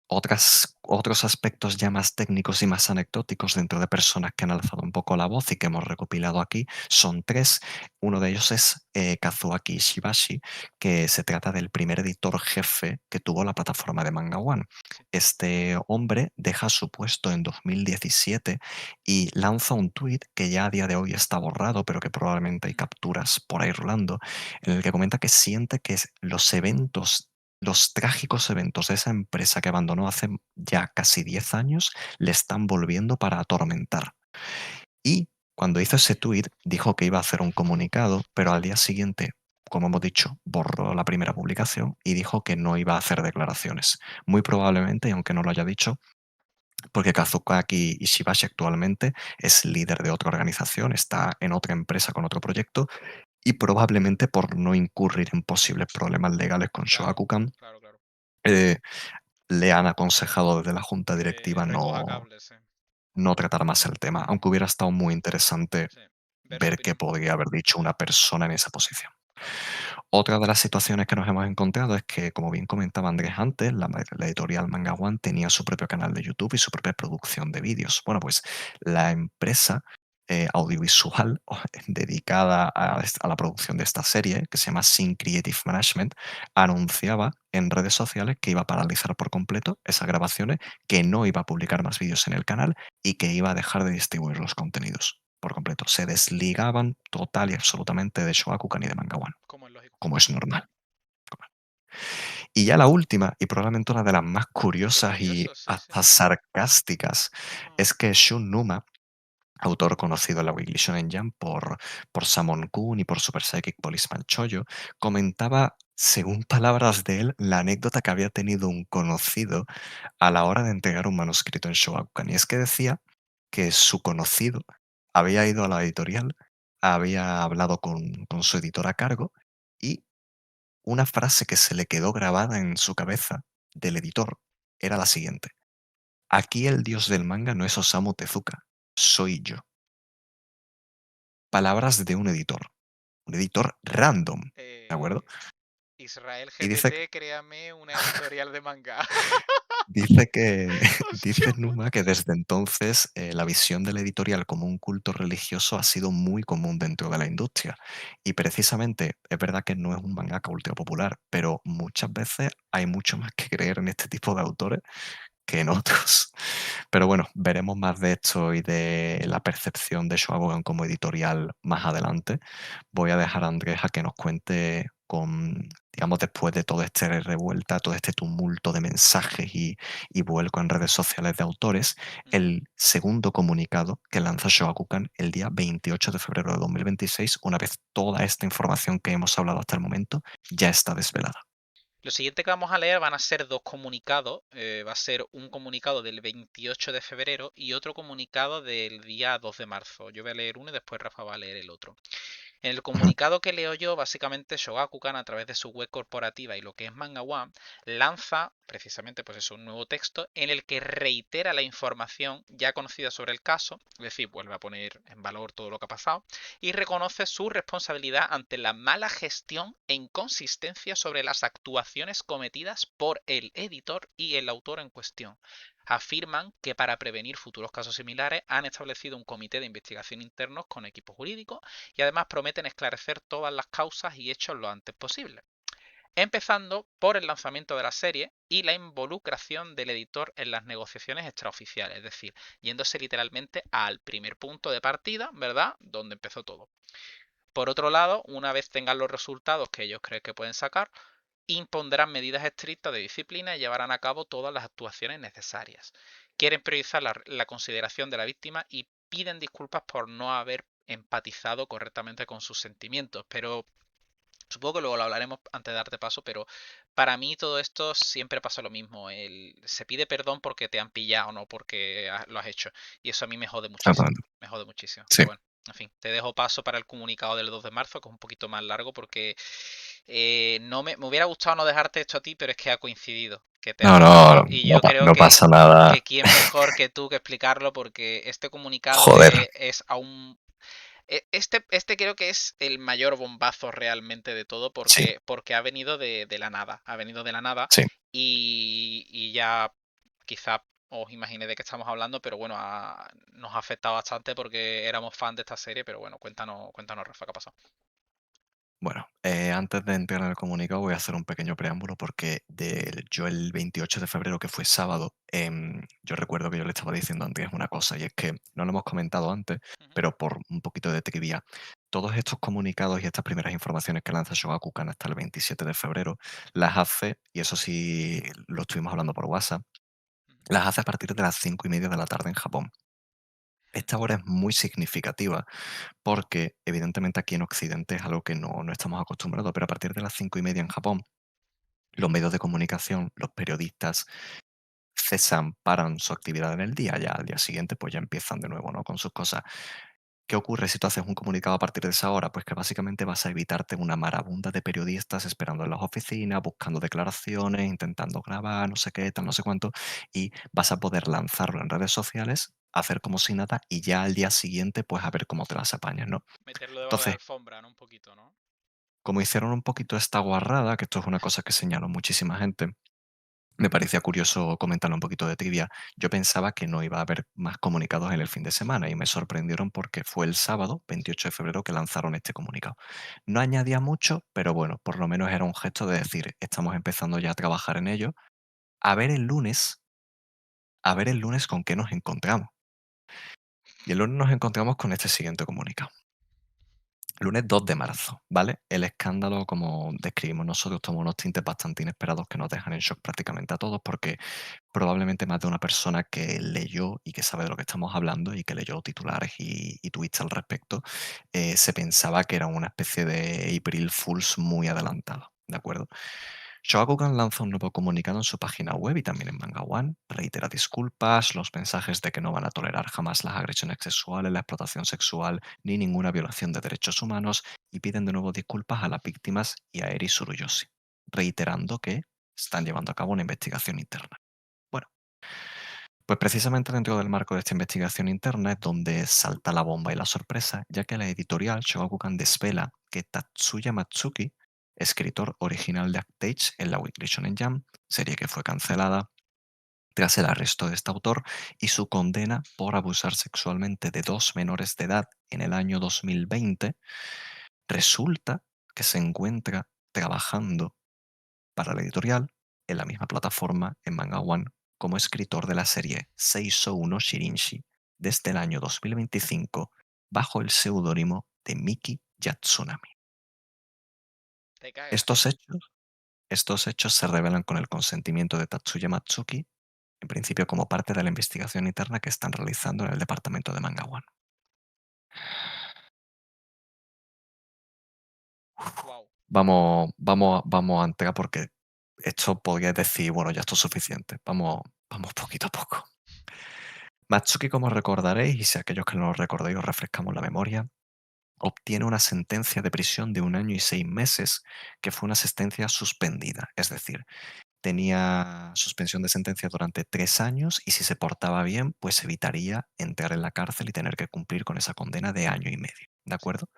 Otras otros aspectos ya más técnicos y más anecdóticos dentro de personas que han alzado un poco la voz y que hemos recopilado aquí son tres. Uno de ellos es Kazuaki Ishibashi, que se trata del primer editor jefe que tuvo la plataforma de Manga One. Sí. Este hombre deja su puesto en 2017 y lanza un tuit que ya a día de hoy está borrado, pero que probablemente hay capturas por ahí rolando, en el que comenta que siente que los trágicos eventos de esa empresa que abandonó hace ya casi 10 años le están volviendo para atormentar. Y cuando hizo ese tuit, dijo que iba a hacer un comunicado, pero al día siguiente, como hemos dicho, borró la primera publicación y dijo que no iba a hacer declaraciones. Muy probablemente, y aunque no lo haya dicho, porque Kazukaki Ishibashi actualmente es líder de otra organización, está en otra empresa con otro proyecto, y probablemente por no incurrir en posibles problemas legales con Claro, Shogakukan, claro, claro. eh, le han aconsejado desde la junta Que directiva recoja cables, sí. no tratar más el tema, aunque hubiera estado muy interesante Sí. Ver su ver qué opinión. podría haber dicho una persona en esa posición. Claro. Otra de las situaciones que nos hemos encontrado es que, como bien comentaba Andrés antes, la editorial Manga One tenía su propio canal de YouTube y su propia producción de vídeos. Bueno, pues la empresa audiovisual dedicada a la producción de esta serie, que se llama Sync Creative Management, anunciaba en redes sociales que iba a paralizar por completo esas grabaciones, que no iba a publicar más vídeos en el canal y que iba a dejar de distribuir los contenidos por completo. Se desligaban total y absolutamente de Shogakukan y de Manga One, Como es lógico. como es normal. Y ya la última, y probablemente una de las más Qué curiosas y curioso, sí, sí. hasta sarcásticas, Ah, es que Shun Numa, autor conocido en la Weekly Shonen Jump por Samon Kun y por Super Psychic Policeman Choyo, comentaba, según palabras de él, la anécdota que había tenido un conocido a la hora de entregar un manuscrito en Shogakukan. Y es que decía que su conocido había ido a la editorial, había hablado con su editor a cargo y una frase que se le quedó grabada en su cabeza del editor era la siguiente: "Aquí el dios del manga no es Osamu Tezuka, soy yo". Palabras de un editor random, ¿de acuerdo? Israel Y dice GPT, créame una editorial de manga. Dice que Hostia. dice Numa que desde entonces, la visión del editorial como un culto religioso ha sido muy común dentro de la industria. Y precisamente, es verdad que no es un mangaka ultra popular, pero muchas veces hay mucho más que creer en este tipo de autores que en otros. Pero bueno, veremos más de esto y de la percepción de Shogakukan como editorial más adelante. Voy a dejar a Andrés a que nos cuente con, digamos, después de todo este revuelta, todo este tumulto de mensajes y vuelco en redes sociales de autores, el segundo comunicado que lanza Shogakukan el día 28 de febrero de 2026, una vez toda esta información que hemos hablado hasta el momento ya está desvelada. Lo siguiente que vamos a leer van a ser dos comunicados. Va a ser un comunicado del 28 de febrero y otro comunicado del día 2 de marzo. Yo voy a leer uno y después Rafa va a leer el otro. En el Ujú. comunicado que leo yo, básicamente Shogakukan, a través de su web corporativa y lo que es Manga One, lanza precisamente pues eso, un nuevo texto en el que reitera la información ya conocida sobre el caso, es decir, vuelve a poner en valor todo lo que ha pasado, y reconoce su responsabilidad ante la mala gestión e inconsistencia sobre las actuaciones cometidas por el editor y el autor en cuestión. Afirman que para prevenir futuros casos similares han establecido un comité de investigación internos con equipo jurídico y además prometen esclarecer todas las causas y hechos lo antes posible. Empezando por el lanzamiento de la serie y la involucración del editor en las negociaciones extraoficiales, es decir, yéndose literalmente al primer punto de partida, ¿verdad? Donde empezó todo. Por otro lado, una vez tengan los resultados que ellos creen que pueden sacar, impondrán medidas estrictas de disciplina y llevarán a cabo todas las actuaciones necesarias. Quieren priorizar la consideración de la víctima y piden disculpas por no haber empatizado correctamente con sus sentimientos, pero supongo que luego lo hablaremos antes de darte paso, pero para mí todo esto siempre pasa lo mismo. Se pide perdón porque te han pillado, no porque lo has hecho. Y eso a mí me jode muchísimo. Exactamente. Me jode muchísimo. Sí. Pero bueno, en fin, te dejo paso para el comunicado del 2 de marzo, que es un poquito más largo, porque no me hubiera gustado no dejarte esto a ti, pero es que ha coincidido que te No, han no, pillado. Y yo creo no pasa que nada. quién mejor que tú que explicarlo, porque este comunicado Joder. es aún este creo que es el mayor bombazo realmente de todo Sí, porque ha venido de la nada. Ha venido de la nada sí. y ya quizá os imaginé de qué estamos hablando, pero bueno, nos ha afectado bastante porque éramos fan de esta serie, pero bueno, cuéntanos, Rafa, ¿qué ha pasado? Bueno, antes de entrar en el comunicado voy a hacer un pequeño preámbulo porque yo el 28 de febrero, que fue sábado, yo recuerdo que yo le estaba diciendo a Andrés una cosa y es que no lo hemos comentado antes, Ujú. pero por un poquito de trivia, todos estos comunicados y estas primeras informaciones que lanza Shogakukan hasta el 27 de febrero, las hace, y eso sí lo estuvimos hablando por WhatsApp, Ujú. las hace a partir de las 5:30 de la tarde en Japón. Esta hora es muy significativa porque evidentemente aquí en Occidente es algo que no estamos acostumbrados, pero a partir de las 5:30 en Japón, los medios de comunicación, los periodistas cesan, paran su actividad en el día, ya al día siguiente pues ya empiezan de nuevo, ¿no? Con sus cosas. ¿Qué ocurre si tú haces un comunicado a partir de esa hora? Pues que básicamente vas a evitarte una marabunta de periodistas esperando en las oficinas, buscando declaraciones, intentando grabar, no sé qué, tal, no sé cuánto, y vas a poder lanzarlo en redes sociales, hacer como si nada y ya al día siguiente pues a ver cómo te las apañas, ¿no? Meterlo debajo de la Entonces, alfombra, ¿no? Un poquito, ¿no? como hicieron un poquito esta guarrada, que esto es una cosa que señaló muchísima gente, me parecía curioso comentarlo un poquito de trivia. Yo pensaba que no iba a haber más comunicados en el fin de semana y me sorprendieron porque fue el sábado, Sí. 28 de febrero, que lanzaron este comunicado. No añadía mucho, pero bueno, por lo menos era un gesto de decir, estamos empezando ya a trabajar en ello. A ver el lunes, a ver el lunes con qué nos encontramos. Y el lunes nos encontramos con este siguiente comunicado. Lunes 2 de marzo, ¿vale? El escándalo, como describimos nosotros, toma unos tintes bastante inesperados que nos dejan en shock prácticamente a todos, porque probablemente más de una persona que leyó y que sabe de lo que estamos hablando y que leyó titulares y tweets al respecto, se pensaba que era una especie de April Fools muy adelantado, ¿de acuerdo? Shogakukan lanza un nuevo comunicado en su página web y también en Manga One. Reitera disculpas, los mensajes de que no van a tolerar jamás las agresiones sexuales, la explotación sexual ni ninguna violación de derechos humanos y piden de nuevo disculpas a las víctimas y a Eri Tsuruyoshi, reiterando que están llevando a cabo una investigación interna. Bueno, pues precisamente dentro del marco de esta investigación interna es donde salta la bomba y la sorpresa, ya que la editorial Shogakukan desvela que Tatsuya Matsuki, escritor original de Actage en la Weekly Shonen Jump, serie que fue cancelada tras el arresto de este autor y su condena por abusar sexualmente de dos menores de edad en el año 2020, resulta que se encuentra trabajando para la editorial en la misma plataforma en Manga One como escritor de la serie Seisou no Shirinshi desde el año 2025 bajo el seudónimo de Miki Yatsunami. Te cagas. Estos hechos, estos hechos se revelan con el consentimiento de Tatsuya Matsuki, en principio como parte de la investigación interna que están realizando en el departamento de Manga One. Wow. Vamos a entrar porque esto podría decir, bueno, ya esto es suficiente. Vamos poquito a poco. Matsuki, como recordaréis, y si aquellos que no lo recordéis os refrescamos la memoria, obtiene una sentencia de prisión de 1 año y 6 meses, que fue una sentencia suspendida. Es decir, tenía suspensión de sentencia durante 3 años y si se portaba bien, pues evitaría entrar en la cárcel y tener que cumplir con esa condena de 1 año y medio. ¿De Sí. acuerdo?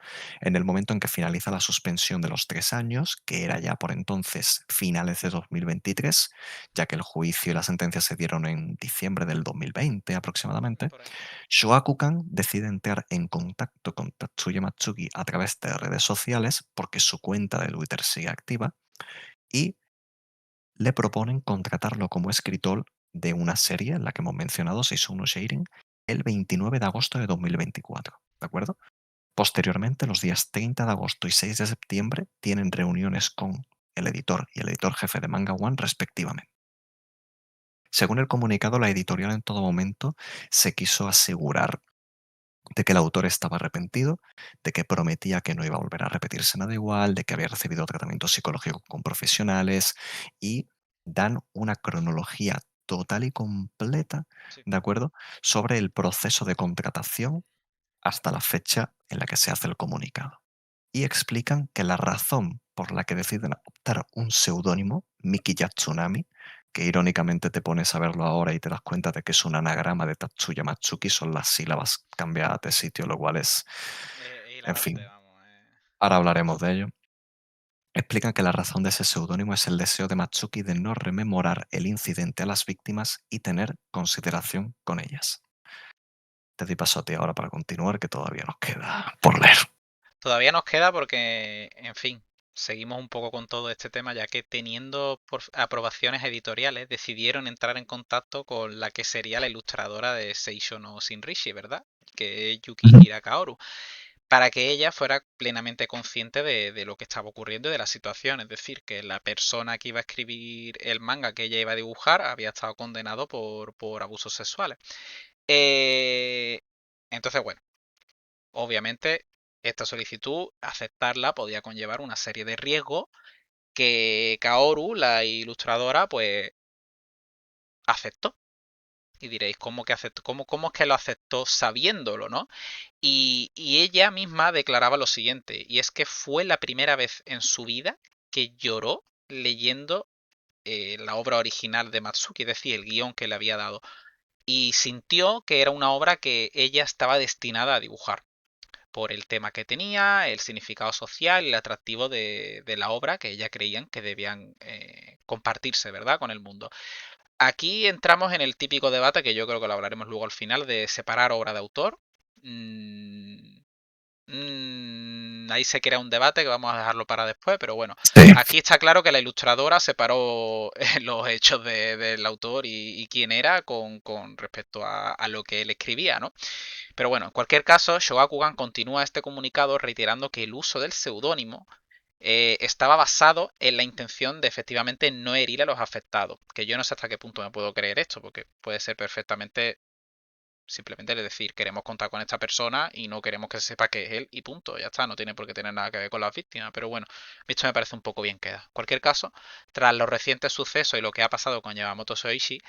En el momento en que finaliza la suspensión de los 3 años, que era ya por entonces finales de 2023, ya que el juicio y la sentencia se dieron en diciembre del 2020 aproximadamente, Por ahí. Shogakukan decide entrar en contacto con Tatsuya Matsuki a través de redes sociales, porque su cuenta de Twitter sigue activa, y le proponen contratarlo como escritor de una serie en la que hemos mencionado, Seisou no Sheirin, el 29 de agosto de 2024. ¿De acuerdo? Posteriormente, los días 30 de agosto y 6 de septiembre, tienen reuniones con el editor y el editor jefe de Manga One respectivamente. Según el comunicado, la editorial en todo momento se quiso asegurar de que el autor estaba arrepentido, de que prometía que no iba a volver a repetirse nada igual, de que había recibido tratamiento psicológico con profesionales y dan una cronología total y completa, Sí. ¿de acuerdo?, sobre el proceso de contratación hasta la fecha en la que se hace el comunicado. Y explican que la razón por la que deciden adoptar un seudónimo, Miki Yatsunami, que irónicamente te pones a verlo ahora y te das cuenta de que es un anagrama de Tatsuya Matsuki, son las sílabas cambiadas de sitio, lo cual es, Es en hilarante, fin, vamos. ahora hablaremos de ello. explican que la razón de ese seudónimo es el deseo de Matsuki de no rememorar el incidente a las víctimas y tener consideración con ellas. Te doy paso a ti ahora para continuar, que todavía nos queda por leer. Todavía nos queda porque, en fin, seguimos un poco con todo este tema, ya que teniendo aprobaciones editoriales, decidieron entrar en contacto con la que sería la ilustradora de Seishou no Shinrishi, ¿verdad? Que es Yukihira Kaoru, para que ella fuera plenamente consciente de lo que estaba ocurriendo y de la situación. Es decir, que la persona que iba a escribir el manga que ella iba a dibujar había estado condenado por abusos sexuales. Eh, entonces, bueno, obviamente esta solicitud, aceptarla podía conllevar una serie de riesgos que Kaoru, la ilustradora, pues aceptó. Y diréis, ¿cómo que aceptó? ¿Cómo es que lo aceptó sabiéndolo, no? Y ella misma declaraba lo siguiente, y es que fue la primera vez en su vida que lloró leyendo la obra original de Matsuki, es decir, el guión que le había dado, y sintió que era una obra que ella estaba destinada a dibujar, por el tema que tenía, el significado social y el atractivo de la obra que ella creían que debían compartirse, ¿verdad?, con el mundo. Aquí entramos en el típico debate, que yo creo que lo hablaremos luego al final, de separar obra de autor. Ahí sé que era un debate que vamos a dejarlo para después, pero bueno, Sí, aquí está claro que la ilustradora separó los hechos del autor y quién era con respecto a lo que él escribía, ¿no? Pero bueno, en cualquier caso, Shogakukan continúa este comunicado reiterando que el uso del seudónimo estaba basado en la intención de efectivamente no herir a los afectados. Que yo no sé hasta qué punto me puedo creer esto, porque puede ser perfectamente simplemente decir, queremos contar con esta persona y no queremos que se sepa que es él y punto, ya está, no tiene por qué tener nada que ver con las víctimas. Pero bueno, esto me parece un poco bien queda. En cualquier caso, tras los recientes sucesos y lo que ha pasado con Yamamoto Soichi,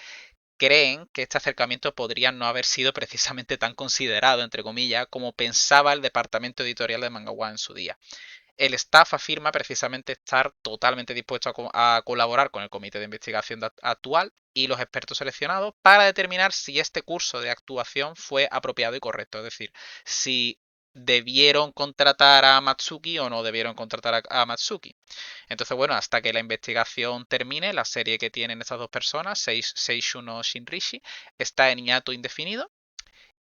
creen que este acercamiento podría no haber sido precisamente tan considerado, entre comillas, como pensaba el departamento editorial de Mangawa en su día. El staff afirma precisamente estar totalmente dispuesto a colaborar con el comité de investigación actual y los expertos seleccionados para determinar si este curso de actuación fue apropiado y correcto. Es decir, si debieron contratar a Matsuki o no debieron contratar a Matsuki. Entonces, bueno, hasta que la investigación termine, la serie que tienen estas dos personas, Seishou no Shinrishi, está en hiato indefinido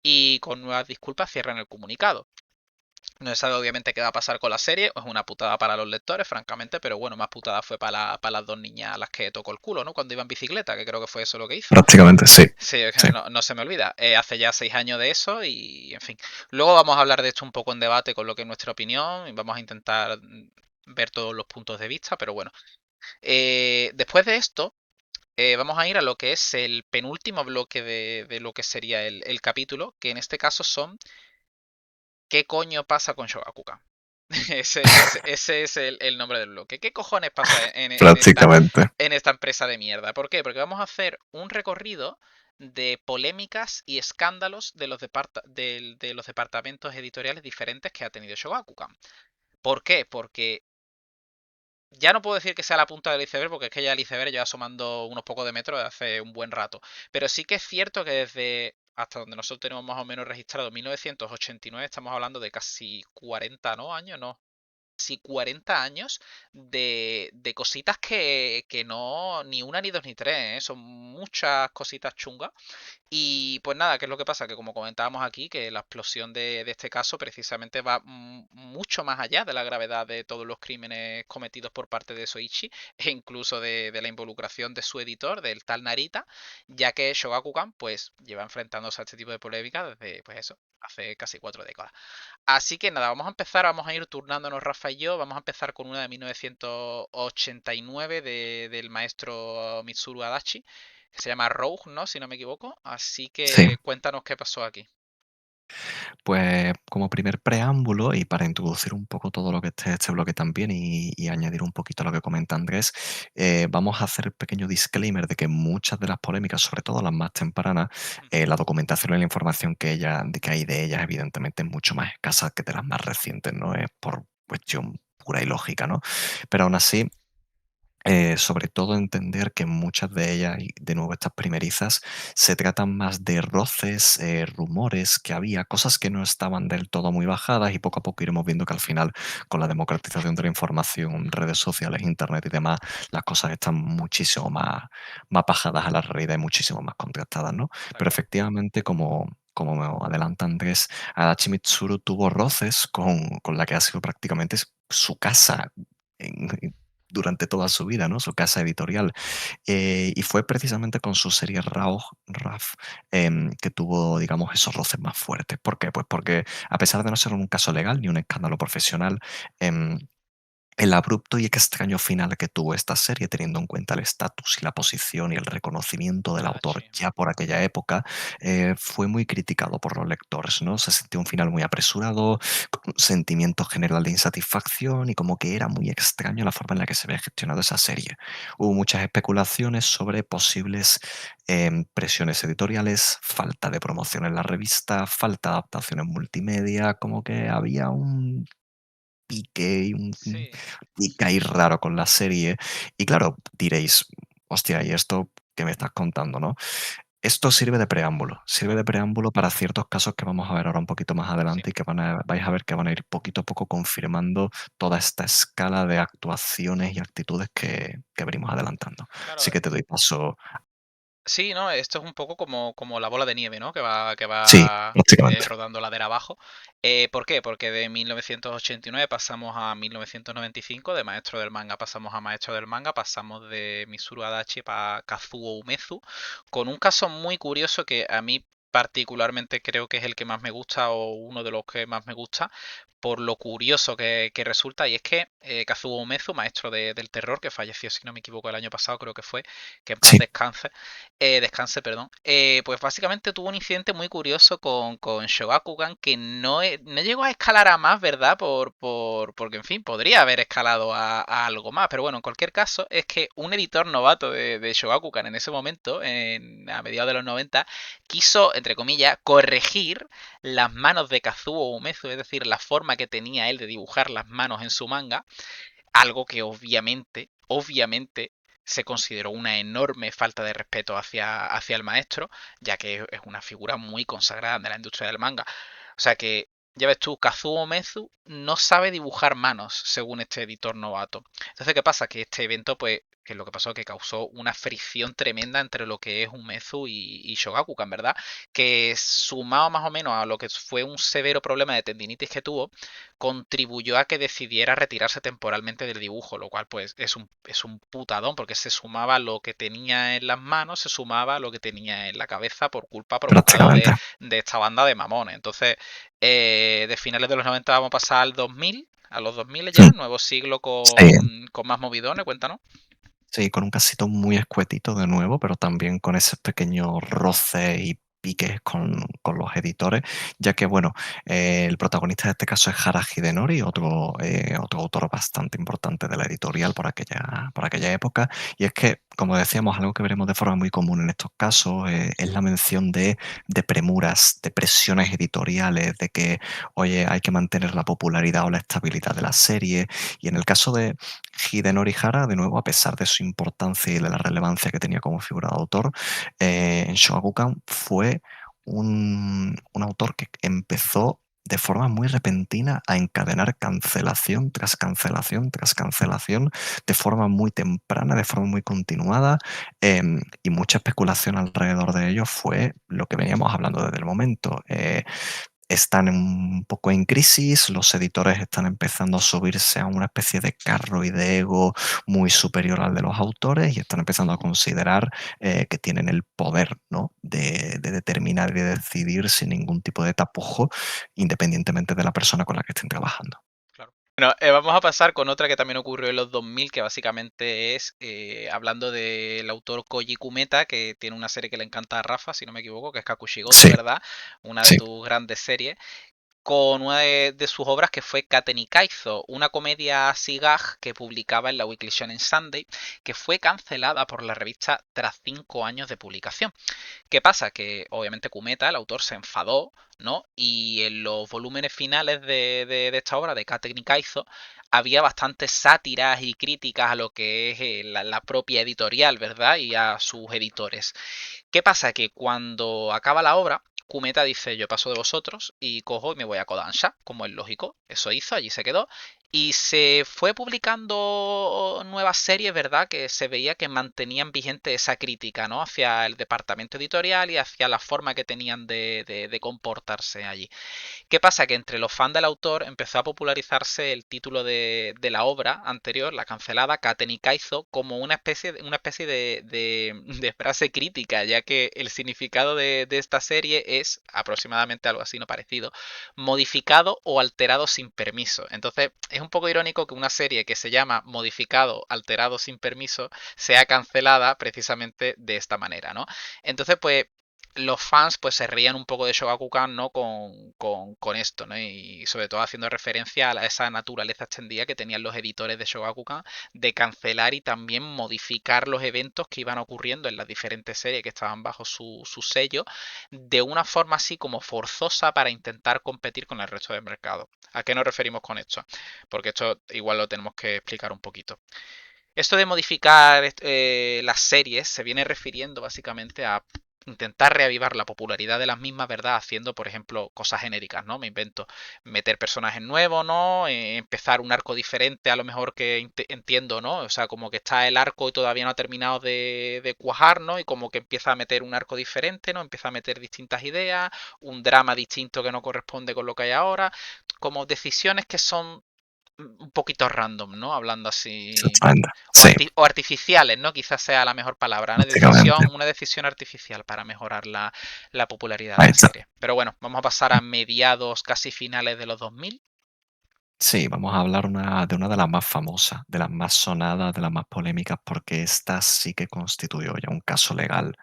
y con nuevas disculpas cierran el comunicado. No se sabe obviamente qué va a pasar con la serie, es una putada para los lectores, francamente, pero bueno, más putada fue para las dos niñas a las que tocó el culo, ¿no? Cuando iba en bicicleta, que creo que fue eso lo que hizo. prácticamente sí. Sí, Sí. no se me olvida. Hace ya 6 años de eso y, en fin. Luego vamos a hablar de esto un poco en debate con lo que es nuestra opinión y vamos a intentar ver todos los puntos de vista, pero bueno. Después de esto, vamos a ir a lo que es el penúltimo bloque de lo que sería el capítulo, que en este caso son ¿qué coño pasa con Shogakukan? Ese es el nombre del bloque. ¿Qué cojones pasa Prácticamente. en esta empresa de mierda? ¿Por qué? Porque vamos a hacer un recorrido de polémicas y escándalos de los departamentos editoriales diferentes que ha tenido Shogakukan. ¿Por qué? Porque ya no puedo decir que sea la punta del iceberg, porque es que ya el iceberg lleva asomando unos pocos de metros de hace un buen rato. Pero sí que es cierto que desde hasta donde nosotros tenemos más o menos registrado 1989, estamos hablando de casi 40, ¿no? Años, no. Casi 40 años de cositas que no, ni una, ni dos, ni tres, ¿eh? Son muchas cositas chungas. Y pues nada, ¿qué es lo que pasa? Que como comentábamos aquí, que la explosión de este caso precisamente va mucho más allá de la gravedad de todos los crímenes cometidos por parte de Soichi e incluso de la involucración de su editor, del tal Narita, ya que Shogakukan pues lleva enfrentándose a este tipo de polémicas desde pues eso, hace casi 4 décadas. Así que nada, vamos a ir turnándonos Rafa y yo, vamos a empezar con una de 1989 del maestro Mitsuru Adachi, que se llama Rogue, ¿no? Si no me equivoco. Así Sí. que cuéntanos qué pasó aquí. Pues como primer preámbulo y para introducir un poco todo lo que es este bloque también y añadir un poquito a lo que comenta Andrés, vamos a hacer el pequeño disclaimer de que muchas de las polémicas, sobre todo las más tempranas, la documentación y la información que hay de ellas, evidentemente es mucho más escasa que de las más recientes, no es por cuestión pura y lógica, ¿no? Pero aún así, sobre todo entender que muchas de ellas, y de nuevo estas primerizas, se tratan más de roces, rumores que había, cosas que no estaban del todo muy bajadas y poco a poco iremos viendo que al final, con la democratización de la información, redes sociales, internet y demás, las cosas están muchísimo más bajadas a la realidad y muchísimo más contrastadas, ¿no? Está Pero claro. efectivamente, como me adelanta Andrés, Adachi Mitsuru tuvo roces con la que ha sido prácticamente su casa durante toda su vida, ¿no? Su casa editorial. Y fue precisamente con su serie RAF que tuvo, digamos, esos roces más fuertes. ¿Por qué? Pues porque a pesar de no ser un caso legal ni un escándalo profesional, em, el abrupto y extraño final que tuvo esta serie, teniendo en cuenta el estatus y la posición y el reconocimiento del autor Adachi. ya por aquella época, fue muy criticado por los lectores, ¿no? Se sintió un final muy apresurado, con un sentimiento general de insatisfacción y como que era muy extraño la forma en la que se había gestionado esa serie. Hubo muchas especulaciones sobre posibles presiones editoriales, falta de promoción en la revista, falta de adaptaciones multimedia, como que había un pique y un Sí, pique ahí raro con la serie. Y claro, diréis: "Hostia, ¿y esto que me estás contando?", ¿no? Esto sirve claro. de preámbulo para ciertos casos que vamos a ver ahora un poquito más Sí, adelante y que vais a ver que van a ir poquito a poco confirmando toda esta escala de actuaciones y actitudes que venimos adelantando. Así claro. que te doy paso. Sí, ¿no? Esto es un poco como la bola de nieve, ¿no? Que Sí, va prácticamente. rodando ladera abajo. ¿Por qué? Porque de 1989 pasamos a 1995, de maestro del manga pasamos a maestro del manga, pasamos de Mitsuru Adachi para Kazuo Umezu, con un caso muy curioso que a mí particularmente creo que es el que más me gusta o uno de los que más me gusta, por lo curioso que resulta, y es que Kazuo Umezu, maestro del terror, que falleció, si no me equivoco, el año pasado creo que fue, que en paz Sí, descanse, perdón. Pues básicamente tuvo un incidente muy curioso con Shogakukan que no llegó a escalar a más, ¿verdad? Porque, en fin, podría haber escalado a algo más. Pero bueno, en cualquier caso, es que un editor novato de Shogakukan en ese momento, a mediados de los 90, quiso, entre comillas, corregir las manos de Kazuo Umezu, es decir, la forma que tenía él de dibujar las manos en su manga, algo que obviamente se consideró una enorme falta de respeto hacia el maestro, ya que es una figura muy consagrada de la industria del manga. O sea que, ya ves tú, Kazuo Mezu no sabe dibujar manos, según este editor novato. Entonces, ¿qué pasa? Que este evento, pues, que es lo que pasó, que causó una fricción tremenda entre lo que es Umezu y Shogakukan, ¿verdad? Que sumado más o menos a lo que fue un severo problema de tendinitis que tuvo, contribuyó a que decidiera retirarse temporalmente del dibujo, lo cual pues es un putadón porque se sumaba lo que tenía en las manos, se sumaba lo que tenía en la cabeza por culpa provocado de, prácticamente. de esta banda de mamones. Entonces, de finales de los 90 vamos a pasar al 2000, a los 2000 ya, Mm, nuevo siglo sí. con más movidones, cuéntanos. Sí, con un casito muy escuetito de nuevo, pero también con ese pequeño roce y piques con los editores, ya que, bueno, el protagonista de este caso es Hara Hidenori, otro autor bastante importante de la editorial por aquella época. Y es que, como decíamos, algo que veremos de forma muy común en estos casos es la mención de premuras, de presiones editoriales, de que, oye, hay que mantener la popularidad o la estabilidad de la serie. Y en el caso de Hidenori Hara, de nuevo, a pesar de su importancia y de la relevancia que tenía como figura de autor, en Shogakukan fue un autor que empezó de forma muy repentina a encadenar cancelación tras cancelación tras cancelación, de forma muy temprana, de forma muy continuada, y mucha especulación alrededor de ello fue lo que veníamos hablando desde el momento. Están un poco en crisis, los editores están empezando a subirse a una especie de carro y de ego muy superior al de los autores y están empezando a considerar que tienen el poder, ¿no? de determinar y de decidir sin ningún tipo de tapujo, independientemente de la persona con la que estén trabajando. Claro. Bueno, vamos a pasar con otra que también ocurrió en los 2000, que básicamente es hablando del autor Koji Kumeta, que tiene una serie que le encanta a Rafa, si no me equivoco, que es Kakushigoto, Sí, ¿verdad? Una de sí, tus grandes series, con una de sus obras que fue Katen ni Kaizo, una comedia sigag que publicaba en la Weekly Shonen Sunday, que fue cancelada por la revista tras 5 años de publicación. ¿Qué pasa? Que obviamente Kumeta, el autor, se enfadó, ¿no? Y en los volúmenes finales de esta obra, de Katen ni Kaizo, había bastantes sátiras y críticas a lo que es la propia editorial, ¿verdad? Y a sus editores. ¿Qué pasa? Que cuando acaba la obra, Kumeta dice, yo paso de vosotros y cojo y me voy a Kodansha, como es lógico. Eso hizo, allí se quedó. Y se fue publicando nuevas series, ¿verdad? Que se veía que mantenían vigente esa crítica, ¿no? Hacia el departamento editorial y hacia la forma que tenían de comportarse allí. ¿Qué pasa? Que entre los fans del autor empezó a popularizarse el título de la obra anterior, la cancelada, Katen y Kaizo, como una especie de frase crítica, ya que el significado de esta serie es aproximadamente algo así, no parecido, modificado o alterado sin permiso. Entonces, es un poco irónico que una serie que se llama modificado, alterado sin permiso, sea cancelada precisamente de esta manera, ¿no? Entonces, pues los fans pues se rían un poco de Shogakukan, ¿no? Con esto, ¿no? Y sobre todo haciendo referencia a esa naturaleza extendida que tenían los editores de Shogakukan de cancelar y también modificar los eventos que iban ocurriendo en las diferentes series que estaban bajo su sello de una forma así como forzosa para intentar competir con el resto del mercado. ¿A qué nos referimos con esto? Porque esto igual lo tenemos que explicar un poquito. Esto de modificar las series se viene refiriendo básicamente a intentar reavivar la popularidad de las mismas, ¿verdad? Haciendo, por ejemplo, cosas genéricas, ¿no? Me invento meter personajes nuevos, ¿no? Empezar un arco diferente, a lo mejor que entiendo, ¿no? O sea, como que está el arco y todavía no ha terminado de cuajar, ¿no? Y como que empieza a meter un arco diferente, ¿no? Empieza a meter distintas ideas, un drama distinto que no corresponde con lo que hay ahora, como decisiones que son un poquito random, ¿no? Hablando así. Exactamente. O, Sí, o artificiales, ¿no? Quizás sea la mejor palabra. prácticamente. Una decisión artificial para mejorar la popularidad de Ahí la está. serie. Pero bueno, vamos a pasar a mediados, casi finales de los 2000. Sí, vamos a hablar de una de las más famosas, de las más sonadas, de las más polémicas, porque esta sí que constituyó ya un caso legal.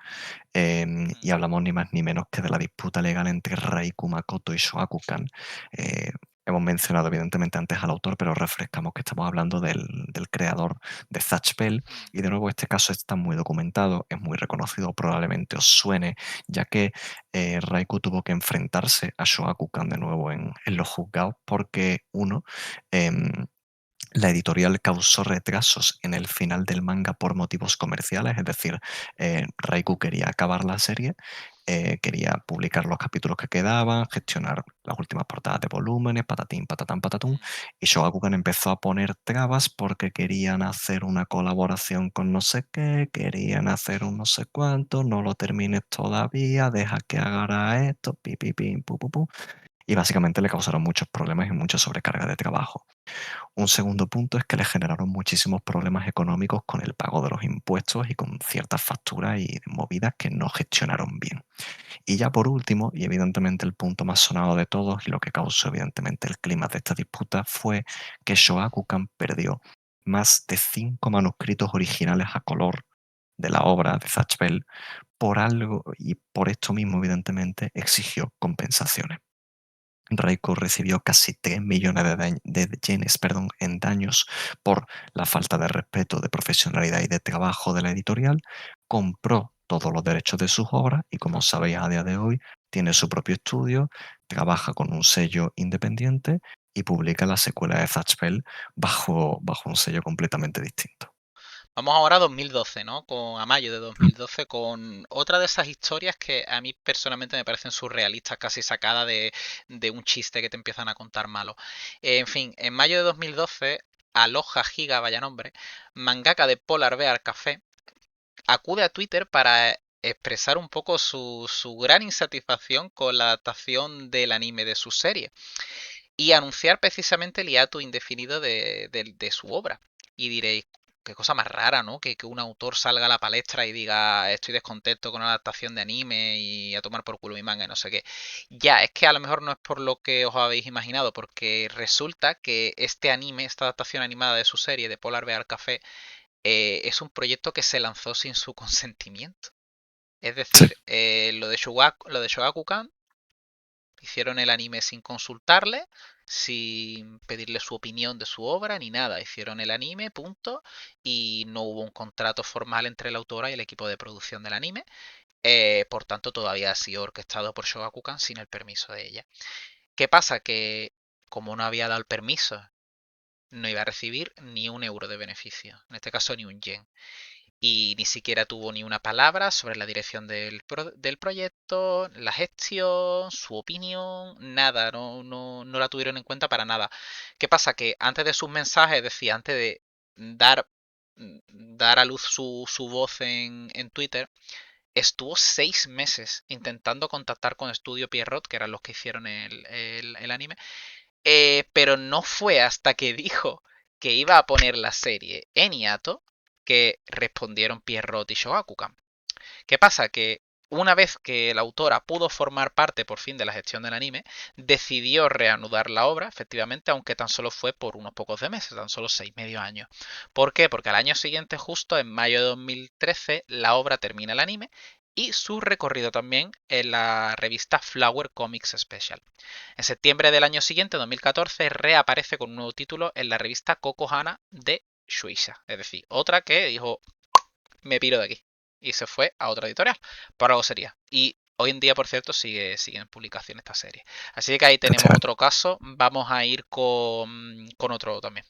Y hablamos ni más ni menos que de la disputa legal entre Raiku Makoto y Shogakukan. Eh, Hemos mencionado evidentemente antes al autor, pero refrescamos que estamos hablando del creador de Zatch Bell. Y de nuevo este caso está muy documentado, es muy reconocido, probablemente os suene, ya que Raiku tuvo que enfrentarse a Shogakukan de nuevo en los juzgados porque uno... em, la editorial causó retrasos en el final del manga por motivos comerciales, es decir, Raiku quería acabar la serie, quería publicar los capítulos que quedaban, gestionar las últimas portadas de volúmenes, patatín, patatán, patatún, y Shogakukan empezó a poner trabas porque querían hacer una colaboración con no sé qué, querían hacer un no sé cuánto, no lo termines todavía, deja que haga esto, pi, pi, pim, pu, pu, pu, y básicamente le causaron muchos problemas y mucha sobrecarga de trabajo. Un segundo punto es que le generaron muchísimos problemas económicos con el pago de los impuestos y con ciertas facturas y movidas que no gestionaron bien. Y ya por último, y evidentemente el punto más sonado de todos y lo que causó evidentemente el clima de esta disputa fue que Shogakukan perdió más de 5 manuscritos originales a color de la obra de Zatch Bell por algo y por esto mismo evidentemente exigió compensaciones. Raiko recibió casi 3 millones de yenes, perdón, en daños por la falta de respeto, de profesionalidad y de trabajo de la editorial. Compró todos los derechos de sus obras y, como sabéis a día de hoy, tiene su propio estudio, trabaja con un sello independiente y publica la secuela de Zatch Bell bajo un sello completamente distinto. Vamos ahora a 2012, ¿no? A mayo de 2012, con otra de esas historias que a mí personalmente me parecen surrealistas, casi sacada de un chiste que te empiezan a contar malo. En fin, en mayo de 2012, Aloha Giga, vaya nombre, mangaka de Polar Bear Café, acude a Twitter para expresar un poco su gran insatisfacción con la adaptación del anime de su serie y anunciar precisamente el hiato indefinido de su obra. Y diréis, qué cosa más rara, ¿no? Que un autor salga a la palestra y diga estoy descontento con la adaptación de anime y a tomar por culo mi manga y no sé qué. Ya, es que a lo mejor no es por lo que os habéis imaginado, porque resulta que este anime, esta adaptación animada de su serie de Polar Bear Café, es un proyecto que se lanzó sin su consentimiento. Es Sí, decir, lo de Shogakukan hicieron el anime sin consultarle, sin pedirle su opinión de su obra ni nada. Hicieron el anime, punto, y no hubo un contrato formal entre la autora y el equipo de producción del anime. Por tanto, todavía ha sido orquestado por Shogakukan sin el permiso de ella. ¿Qué pasa? Que como no había dado el permiso no iba a recibir ni un euro de beneficio, en este caso ni un yen. Y ni siquiera tuvo ni una palabra sobre la dirección del proyecto, la gestión, su opinión, nada, no la tuvieron en cuenta para nada. ¿Qué pasa? Que antes de sus mensajes, es decir, antes de dar, dar a luz su voz en Twitter, estuvo 6 meses intentando contactar con Estudio Pierrot, que eran los que hicieron el anime, pero no fue hasta que dijo que iba a poner la serie en hiato que respondieron Pierrot y Shogakukan. ¿Qué pasa? Que una vez que la autora pudo formar parte por fin de la gestión del anime, decidió reanudar la obra, efectivamente, aunque tan solo fue por unos pocos de meses, tan solo 6 medio años. ¿Por qué? Porque al año siguiente, justo en mayo de 2013, la obra termina el anime y su recorrido también en la revista Flower Comics Special. En septiembre del año siguiente, 2014, reaparece con un nuevo título en la revista Kokohana de Shueisha. Es decir, otra que dijo, me piro de aquí. Y se fue a otra editorial. Por algo sería. Y hoy en día, por cierto, sigue en publicación esta serie. Así que ahí tenemos Cachai. otro caso. Vamos a ir con otro también.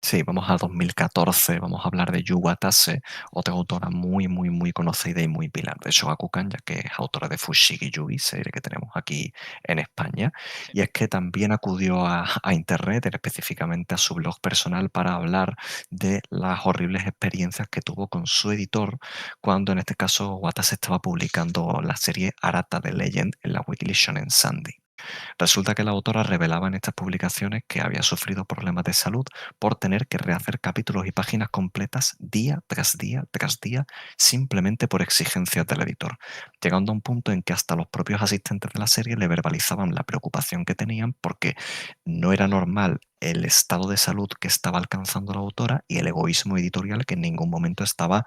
Sí, vamos a 2014, vamos a hablar de Yu Watase, otra autora muy, muy, muy conocida y muy pilar de Shogakukan, ya que es autora de Fushigi Yui, serie que tenemos aquí en España. Sí. Y es que también acudió a Internet, específicamente a su blog personal, para hablar de las horribles experiencias que tuvo con su editor cuando, en este caso, Watase estaba publicando la serie Arata the Legend en la Weekly Shonen Sunday. Resulta que la autora revelaba en estas publicaciones que había sufrido problemas de salud por tener que rehacer capítulos y páginas completas día tras día tras día, simplemente por exigencias del editor, llegando a un punto en que hasta los propios asistentes de la serie le verbalizaban la preocupación que tenían porque no era normal el estado de salud que estaba alcanzando la autora y el egoísmo editorial que en ningún momento estaba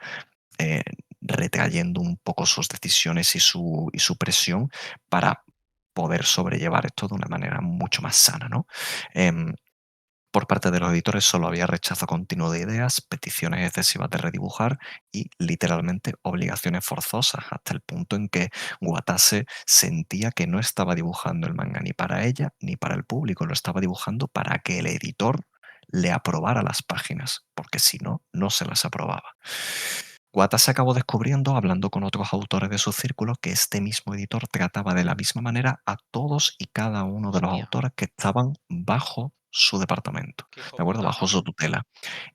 eh, retrayendo un poco sus decisiones y su presión para poder sobrellevar esto de una manera mucho más sana, ¿no? Em, por parte de los editores solo había rechazo continuo de ideas, peticiones excesivas de redibujar y literalmente obligaciones forzosas, hasta el punto en que Watase sentía que no estaba dibujando el manga ni para ella ni para el público, lo estaba dibujando para que el editor le aprobara las páginas, porque si no, no se las aprobaba. Watase acabó descubriendo, hablando con otros autores de su círculo, que este mismo editor trataba de la misma manera a todos y cada uno de los Hostia, autores que estaban bajo su departamento, qué hijo ¿de acuerdo? puta, Bajo ¿no? su tutela.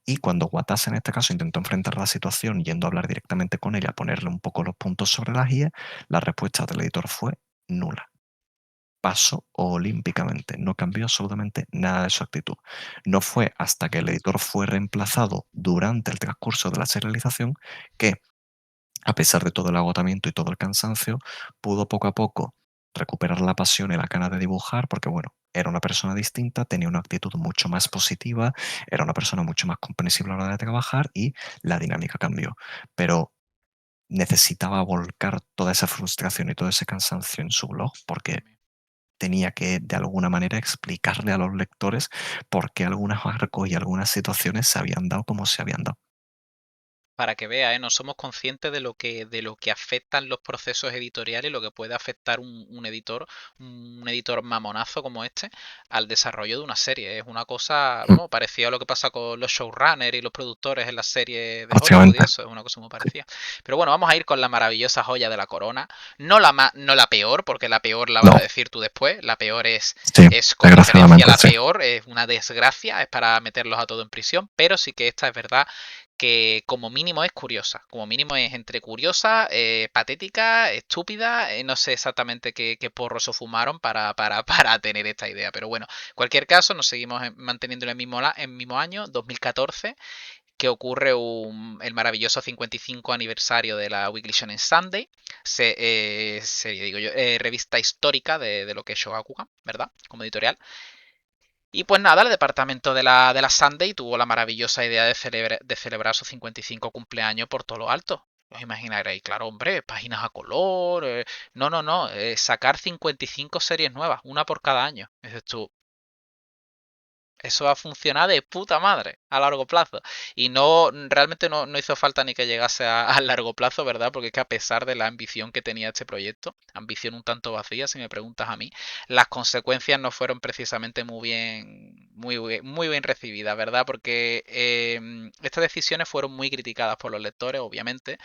Y cuando Watase en este caso intentó enfrentar la situación yendo a hablar directamente con ella, ponerle un poco los puntos sobre las IE, la respuesta del editor fue nula. Pasó olímpicamente, no cambió absolutamente nada de su actitud. No fue hasta que el editor fue reemplazado durante el transcurso de la serialización que, a pesar de todo el agotamiento y todo el cansancio, pudo poco a poco recuperar la pasión y la gana de dibujar, porque bueno, era una persona distinta, tenía una actitud mucho más positiva, era una persona mucho más comprensible a la hora de trabajar y la dinámica cambió. Pero necesitaba volcar toda esa frustración y todo ese cansancio en su blog porque También. tenía que de alguna manera explicarle a los lectores por qué algunos arcos y algunas situaciones se habían dado como se habían dado. Para que vea, no somos conscientes de lo que afectan los procesos editoriales y lo que puede afectar un editor mamonazo como este, al desarrollo de una serie. Es una cosa, Mm, bueno, parecida a lo que pasa con los showrunners y los productores en las series de Hollywood y Prácticamente. eso, es una cosa muy parecida. Pero bueno, vamos a ir con la maravillosa joya de la corona. No la peor, porque la peor la vas a No, decir tú después. La peor sí, es con diferencia desgraciadamente la sí. peor, es una desgracia, es para meterlos a todos en prisión, pero sí que esta es verdad que como mínimo es curiosa, como mínimo es entre curiosa, patética, estúpida, no sé exactamente qué porros o fumaron para tener esta idea, pero bueno, en cualquier caso nos seguimos manteniendo en el mismo año, 2014, que ocurre el maravilloso 55 aniversario de la Weekly Shonen Sunday, serie, digo yo, revista histórica de lo que es Shogakukan, ¿verdad? Como editorial. Y pues nada, el departamento de la Sunday tuvo la maravillosa idea de celebrar su 55 cumpleaños por todo lo alto. Os imaginaréis, claro, hombre, páginas a color. No, no, no. Sacar 55 series nuevas, una por cada año. Dices tú, Eso va a funcionar de puta madre a largo plazo. Y no, realmente no hizo falta ni que llegase a largo plazo, ¿verdad? Porque es que a pesar de la ambición que tenía este proyecto, ambición un tanto vacía, si me preguntas a mí, las consecuencias no fueron precisamente muy bien recibidas, ¿verdad? Porque estas decisiones fueron muy criticadas por los lectores, obviamente.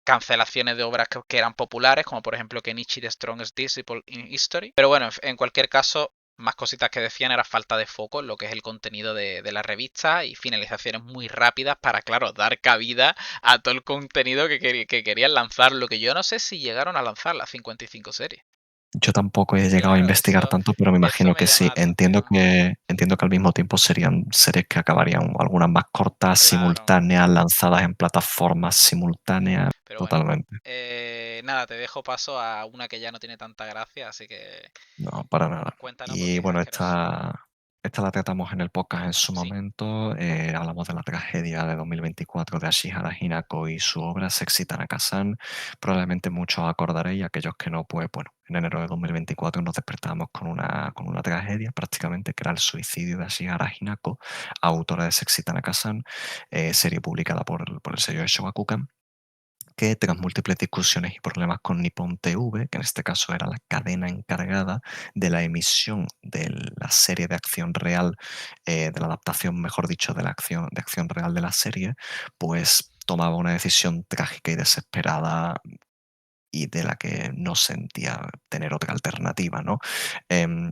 Cancelaciones de obras que eran populares, como por ejemplo Kenichi the Strongest Disciple in History. Pero bueno, en cualquier caso, más cositas que decían era falta de foco en lo que es el contenido de la revista y finalizaciones muy rápidas para, claro, dar cabida a todo el contenido que querían lanzar. Lo que yo no sé si llegaron a lanzar las 55 series. Yo tampoco he llegado a Claro, investigar tanto, pero me eso imagino me que llama sí. la atención. Entiendo que al mismo tiempo serían series que acabarían algunas más cortas, Claro. simultáneas, lanzadas en plataformas simultáneas, Pero bueno, totalmente. nada, te dejo paso a una que ya no tiene tanta gracia, así que No, para nada. cuéntanos Y porque es bueno, asqueroso. esta la tratamos en el podcast en su Sí, momento. Hablamos de la tragedia de 2024 de Ashihara Hinako y su obra Sexy Tanaka-san. Probablemente muchos acordaréis, aquellos que no, pues bueno, en enero de 2024 nos despertamos con una tragedia prácticamente, que era el suicidio de Ashihara Hinako, autora de Sexy Tanaka-san, serie publicada por el sello de Shogakukan, que tras múltiples discusiones y problemas con Nippon TV, que en este caso era la cadena encargada de la emisión de la serie de acción real, de la adaptación, mejor dicho, de acción real de la serie, pues tomaba una decisión trágica y desesperada y de la que no sentía tener otra alternativa, ¿no?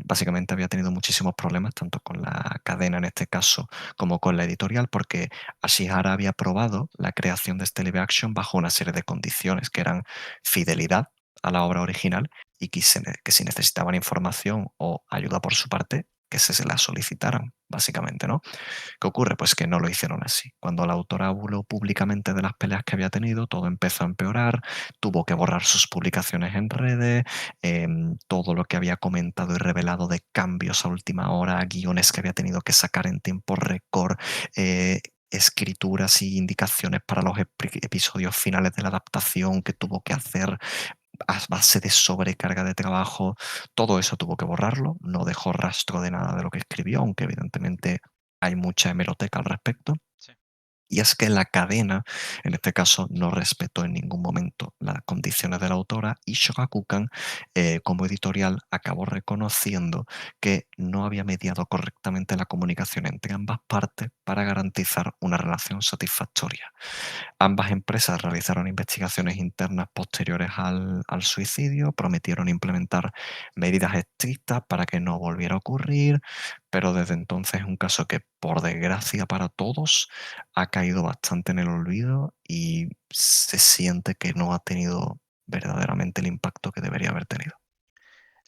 Básicamente había tenido muchísimos problemas, tanto con la cadena en este caso, como con la editorial, porque Ashihara había aprobado la creación de este live action bajo una serie de condiciones, que eran fidelidad a la obra original y que si necesitaban información o ayuda por su parte, que se la solicitaran, básicamente, ¿no? ¿Qué ocurre? Pues que no lo hicieron así. Cuando la autora habló públicamente de las peleas que había tenido, todo empezó a empeorar, tuvo que borrar sus publicaciones en redes, todo lo que había comentado y revelado de cambios a última hora, guiones que había tenido que sacar en tiempo récord, escrituras y indicaciones para los episodios finales de la adaptación que tuvo que hacer a base de sobrecarga de trabajo, todo eso tuvo que borrarlo, no dejó rastro de nada de lo que escribió, aunque evidentemente hay mucha hemeroteca al respecto. sí. Y es que la cadena, en este caso, no respetó en ningún momento las condiciones de la autora y Shogakukan, como editorial, acabó reconociendo que no había mediado correctamente la comunicación entre ambas partes para garantizar una relación satisfactoria. Ambas empresas realizaron investigaciones internas posteriores al suicidio, prometieron implementar medidas estrictas para que no volviera a ocurrir, pero desde entonces es un caso que, por desgracia para todos, ha caído bastante en el olvido y se siente que no ha tenido verdaderamente el impacto que debería haber tenido.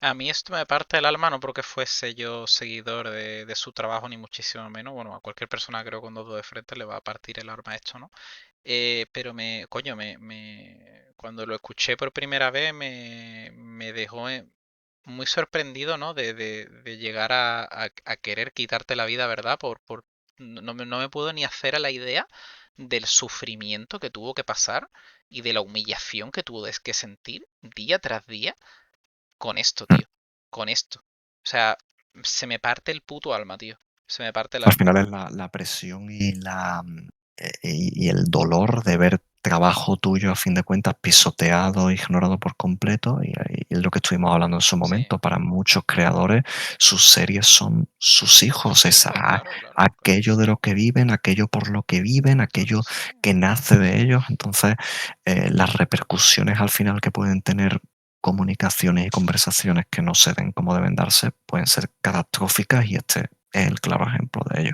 A mí esto me parte el alma, no porque fuese yo seguidor de su trabajo, ni muchísimo menos. Bueno, a cualquier persona creo con dos dedos de frente le va a partir el alma esto, ¿no? Pero coño, cuando lo escuché por primera vez me dejó muy sorprendido, ¿no? De llegar a querer quitarte la vida, ¿verdad? No me puedo ni hacer a la idea del sufrimiento que tuvo que pasar y de la humillación que tuvo que sentir día tras día con esto, tío. Con esto. O sea, se me parte el puto alma, tío. Se me parte el Al alma. final es la presión y el dolor de ver trabajo tuyo, a fin de cuentas, pisoteado, ignorado por completo, y es lo que estuvimos hablando en su Sí. momento. Para muchos creadores, sus series son sus hijos, Sus es hijos, claro, claro, claro. aquello de lo que viven, aquello por lo que viven, aquello Clarísimo. que nace de ellos. Entonces, las repercusiones al final que pueden tener comunicaciones y conversaciones que no se den como deben darse pueden ser catastróficas, y este es el claro ejemplo de ello.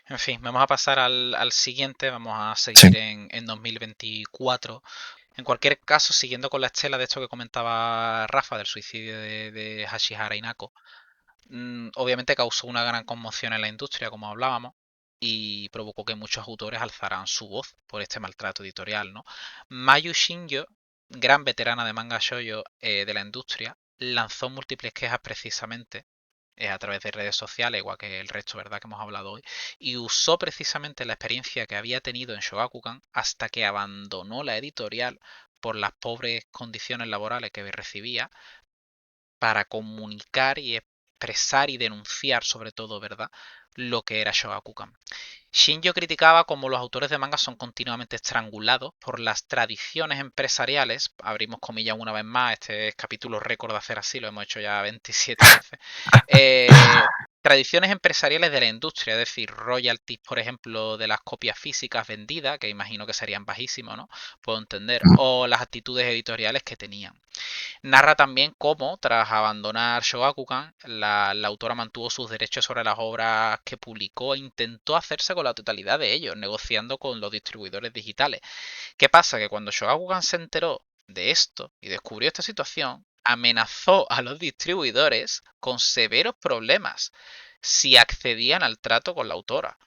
En fin, vamos a pasar al siguiente. Vamos a Sí, seguir en 2024. En cualquier caso, siguiendo con la estela de esto que comentaba Rafa, del suicidio de Hashihara Inako, obviamente causó una gran conmoción en la industria, como hablábamos, y provocó que muchos autores alzaran su voz por este maltrato editorial, ¿no? Mayu Shinjo, gran veterana de manga shoujo de la industria, lanzó múltiples quejas precisamente a través de redes sociales, igual que el resto, ¿verdad?, que hemos hablado hoy, y usó precisamente la experiencia que había tenido en Shogakukan hasta que abandonó la editorial por las pobres condiciones laborales que recibía para comunicar expresar y denunciar sobre todo, ¿verdad?, lo que era Shogakukan. Shinjo criticaba cómo los autores de manga son continuamente estrangulados por las tradiciones empresariales, abrimos comillas una vez más, este es capítulo récord de hacer así, lo hemos hecho ya 27 veces, tradiciones empresariales de la industria, es decir, royalties, por ejemplo, de las copias físicas vendidas, que imagino que serían bajísimos, ¿no? Puedo entender, o las actitudes editoriales que tenían. Narra también cómo, tras abandonar Shogakukan, la autora mantuvo sus derechos sobre las obras que publicó e intentó hacerse con la totalidad de ellos, negociando con los distribuidores digitales. ¿Qué pasa? Que cuando Shogakukan se enteró de esto y descubrió esta situación, amenazó a los distribuidores con severos problemas si accedían al trato con la autora.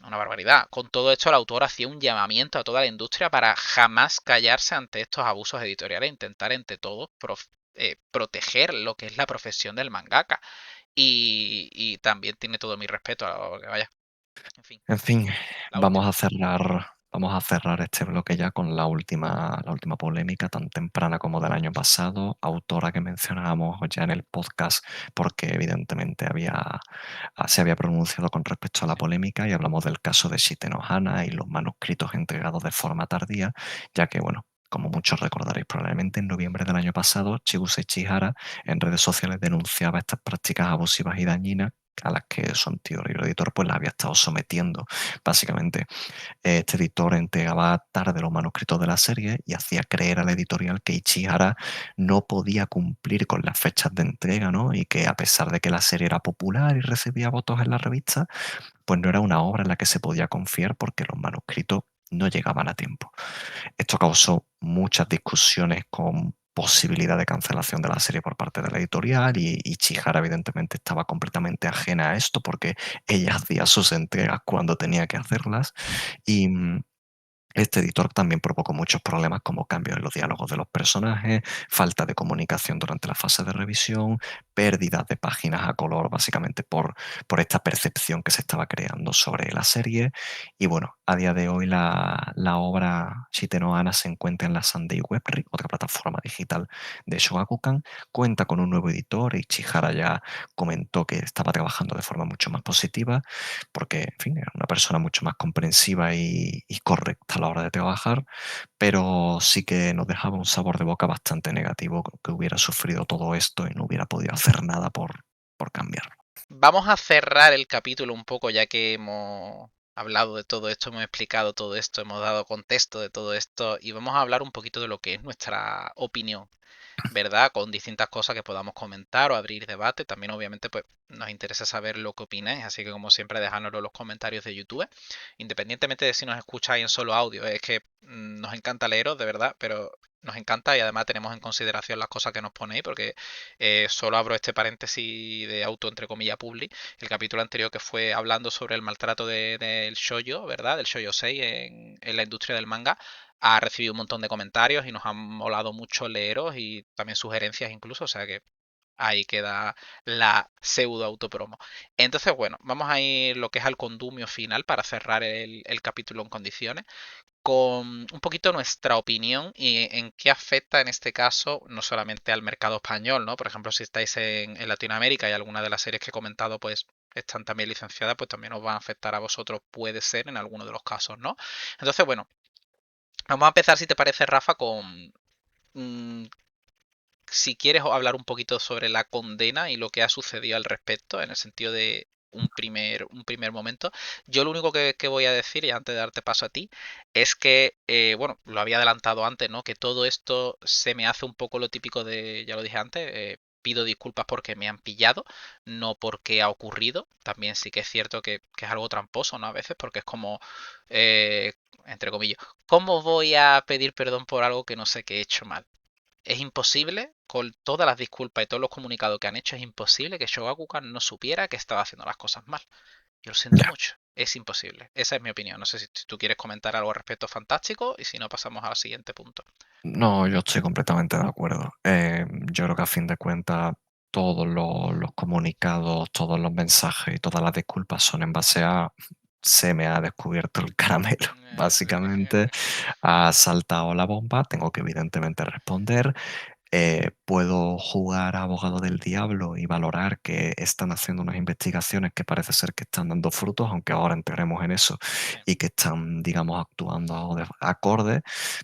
Una barbaridad. Con todo esto, el autor hacía un llamamiento a toda la industria para jamás callarse ante estos abusos editoriales e intentar, entre todos, proteger lo que es la profesión del mangaka. Y también tiene todo mi respeto a lo que vaya. En fin, la vamos última. vamos a cerrar este bloque ya con la última polémica, tan temprana como del año pasado, autora que mencionábamos ya en el podcast, porque evidentemente se había pronunciado con respecto a la polémica, y hablamos del caso de Shiteno Hana y los manuscritos entregados de forma tardía, ya que, bueno, como muchos recordaréis probablemente, en noviembre del año pasado, Chiguse Chihara en redes sociales denunciaba estas prácticas abusivas y dañinas a las que su anterior editor pues la había estado sometiendo. Básicamente, este editor entregaba tarde los manuscritos de la serie y hacía creer a la editorial que Ichihara no podía cumplir con las fechas de entrega, ¿no? Y que a pesar de que la serie era popular y recibía votos en la revista, pues no era una obra en la que se podía confiar porque los manuscritos no llegaban a tiempo. Esto causó muchas discusiones con posibilidad de cancelación de la serie por parte de la editorial, y Chihara evidentemente estaba completamente ajena a esto porque ella hacía sus entregas cuando tenía que hacerlas, y este editor también provocó muchos problemas como cambios en los diálogos de los personajes, falta de comunicación durante la fase de revisión, pérdidas de páginas a color, básicamente por esta percepción que se estaba creando sobre la serie. Y bueno, a día de hoy la obra Shiteno Hana se encuentra en la Sunday Webry, otra plataforma digital de Shogakukan. Cuenta con un nuevo editor y Chihara ya comentó que estaba trabajando de forma mucho más positiva porque, en fin, era una persona mucho más comprensiva y correcta a la hora de trabajar, pero sí que nos dejaba un sabor de boca bastante negativo que hubiera sufrido todo esto y no hubiera podido hacer nada por cambiarlo. Vamos a cerrar el capítulo un poco ya que hemos hablado de todo esto, hemos explicado todo esto, hemos dado contexto de todo esto y vamos a hablar un poquito de lo que es nuestra opinión, ¿verdad? Con distintas cosas que podamos comentar o abrir debate. También obviamente pues nos interesa saber lo que opináis, así que como siempre dejádnoslo en los comentarios de YouTube, independientemente de si nos escucháis en solo audio, es que nos encanta leeros, de verdad, pero nos encanta y además tenemos en consideración las cosas que nos ponéis, porque solo abro este paréntesis de auto entre comillas publi, el capítulo anterior que fue hablando sobre el maltrato del shoujo, ¿verdad? Del shoujo 6 en la industria del manga, ha recibido un montón de comentarios y nos han molado mucho leeros y también sugerencias incluso, o sea que ahí queda la pseudo autopromo. Entonces, bueno, vamos a ir lo que es al condumio final para cerrar el capítulo en condiciones, con un poquito nuestra opinión y en qué afecta en este caso no solamente al mercado español, ¿no? Por ejemplo, si estáis en Latinoamérica y alguna de las series que he comentado, pues están también licenciadas, pues también os van a afectar a vosotros, puede ser en alguno de los casos, ¿no? Entonces, bueno, vamos a empezar, si te parece, Rafa, con mm, si quieres hablar un poquito sobre la condena y lo que ha sucedido al respecto, en el sentido de un primer momento. Yo lo único que voy a decir, y antes de darte paso a ti, es que, bueno, lo había adelantado antes, ¿no? Que todo esto se me hace un poco lo típico de, ya lo dije antes, pido disculpas porque me han pillado, no porque ha ocurrido. También sí que es cierto que es algo tramposo, ¿no? A veces, porque es como, entre comillas, ¿cómo voy a pedir perdón por algo que no sé que he hecho mal? Es imposible, con todas las disculpas y todos los comunicados que han hecho, es imposible que Shogakukan no supiera que estaba haciendo las cosas mal. Yo lo siento Ya. mucho. Es imposible. Esa es mi opinión. No sé si tú quieres comentar algo al respecto fantástico y si no pasamos al siguiente punto. No, yo estoy completamente de acuerdo. Yo creo que a fin de cuentas todos los comunicados, todos los mensajes y todas las disculpas son en base a se me ha descubierto el caramelo. Básicamente ha saltado la bomba, tengo que evidentemente responder. puedo jugar a abogado del diablo y valorar que están haciendo unas investigaciones que parece ser que están dando frutos, aunque ahora entraremos en eso, Sí, y que están, digamos, actuando acorde,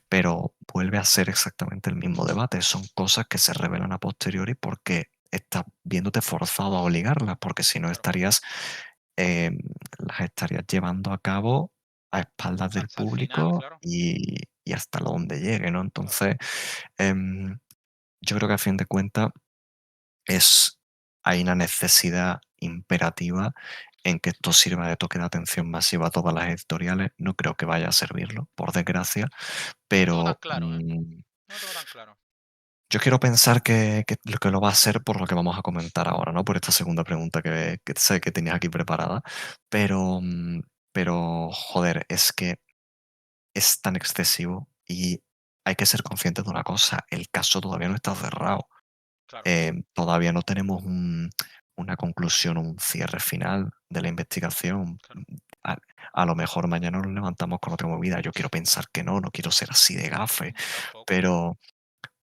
pero vuelve a ser exactamente el mismo debate. Son cosas que se revelan a posteriori porque estás viéndote forzado a obligarlas, porque si no claro. em, las estarías llevando a cabo a espaldas del Hasta el final, público claro. y hasta donde llegue, ¿no? Entonces, em, yo creo que a fin de cuentas es hay una necesidad imperativa en que esto sirva de toque de atención masiva a todas las editoriales. No creo que vaya a servirlo, por desgracia, No lo tengo tan pero, claro, ¿eh? No lo tengo tan claro. yo quiero pensar que lo va a hacer por lo que vamos a comentar ahora, ¿no? Por esta segunda pregunta que sé que tenías aquí preparada, pero, joder, es que es tan excesivo y hay que ser conscientes de una cosa, el caso todavía no está cerrado. Claro, Todavía no tenemos una conclusión o un cierre final de la investigación. claro. A, a lo mejor mañana nos levantamos con otra movida. Yo quiero pensar que no, no quiero ser así de gafe, Yo tampoco.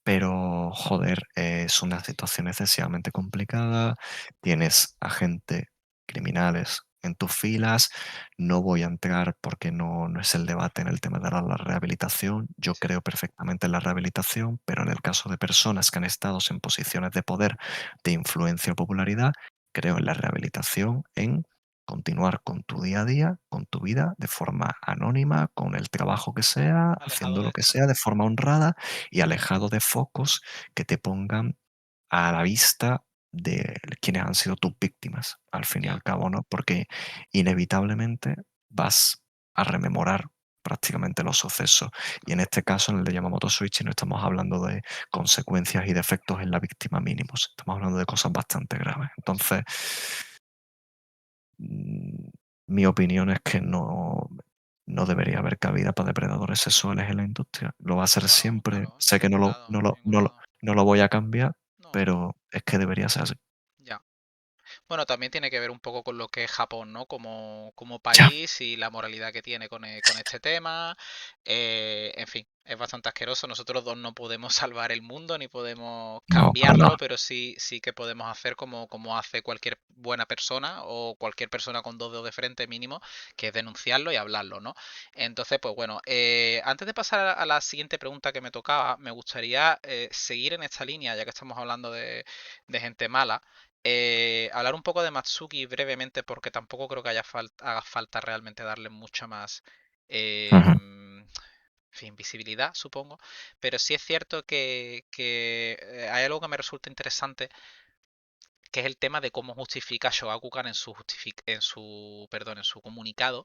pero, joder, es una situación excesivamente complicada. Tienes a gente, criminales en tus filas. No voy a entrar porque no es el debate en el tema de la rehabilitación. Yo Sí, creo perfectamente en la rehabilitación, pero en el caso de personas que han estado en posiciones de poder, de influencia o popularidad, creo en la rehabilitación, en continuar con tu día a día, con tu vida, de forma anónima, con el trabajo que sea, alejado haciendo de lo que esto. sea, de forma honrada y alejado de focos que te pongan a la vista de quienes han sido tus víctimas, al fin y Ya, al cabo, ¿no? Porque inevitablemente vas a rememorar prácticamente los sucesos. Y en claro. este caso, en el de Yamamoto Switch, no estamos hablando de consecuencias y defectos en la víctima mínimos. Estamos hablando de cosas bastante graves. Sí. Entonces, mm, mi opinión es que no debería haber cabida para depredadores sexuales en la industria. Lo va a ser No, siempre. claro, en Sé que ningún lado, en ningún lado. no lo voy a cambiar, No, pero es que debería ser así. ya. Bueno, también tiene que ver un poco con lo que es Japón, ¿no? Como Ya, país y la moralidad que tiene con este tema. En fin, es bastante asqueroso. Nosotros dos no podemos salvar el mundo ni podemos no, para cambiarlo, nada. pero sí que podemos hacer como hace cualquier buena persona o cualquier persona con dos dedos de frente mínimo, que es denunciarlo y hablarlo, ¿no? Entonces, pues bueno, antes de pasar a la siguiente pregunta que me tocaba, me gustaría seguir en esta línea, ya que estamos hablando de gente mala. Hablar un poco de Matsuki brevemente porque tampoco creo que haga falta realmente darle mucha más Ujú, en fin, visibilidad, supongo. Pero sí es cierto que hay algo que me resulta interesante, que es el tema de cómo justifica Shogakukan en su comunicado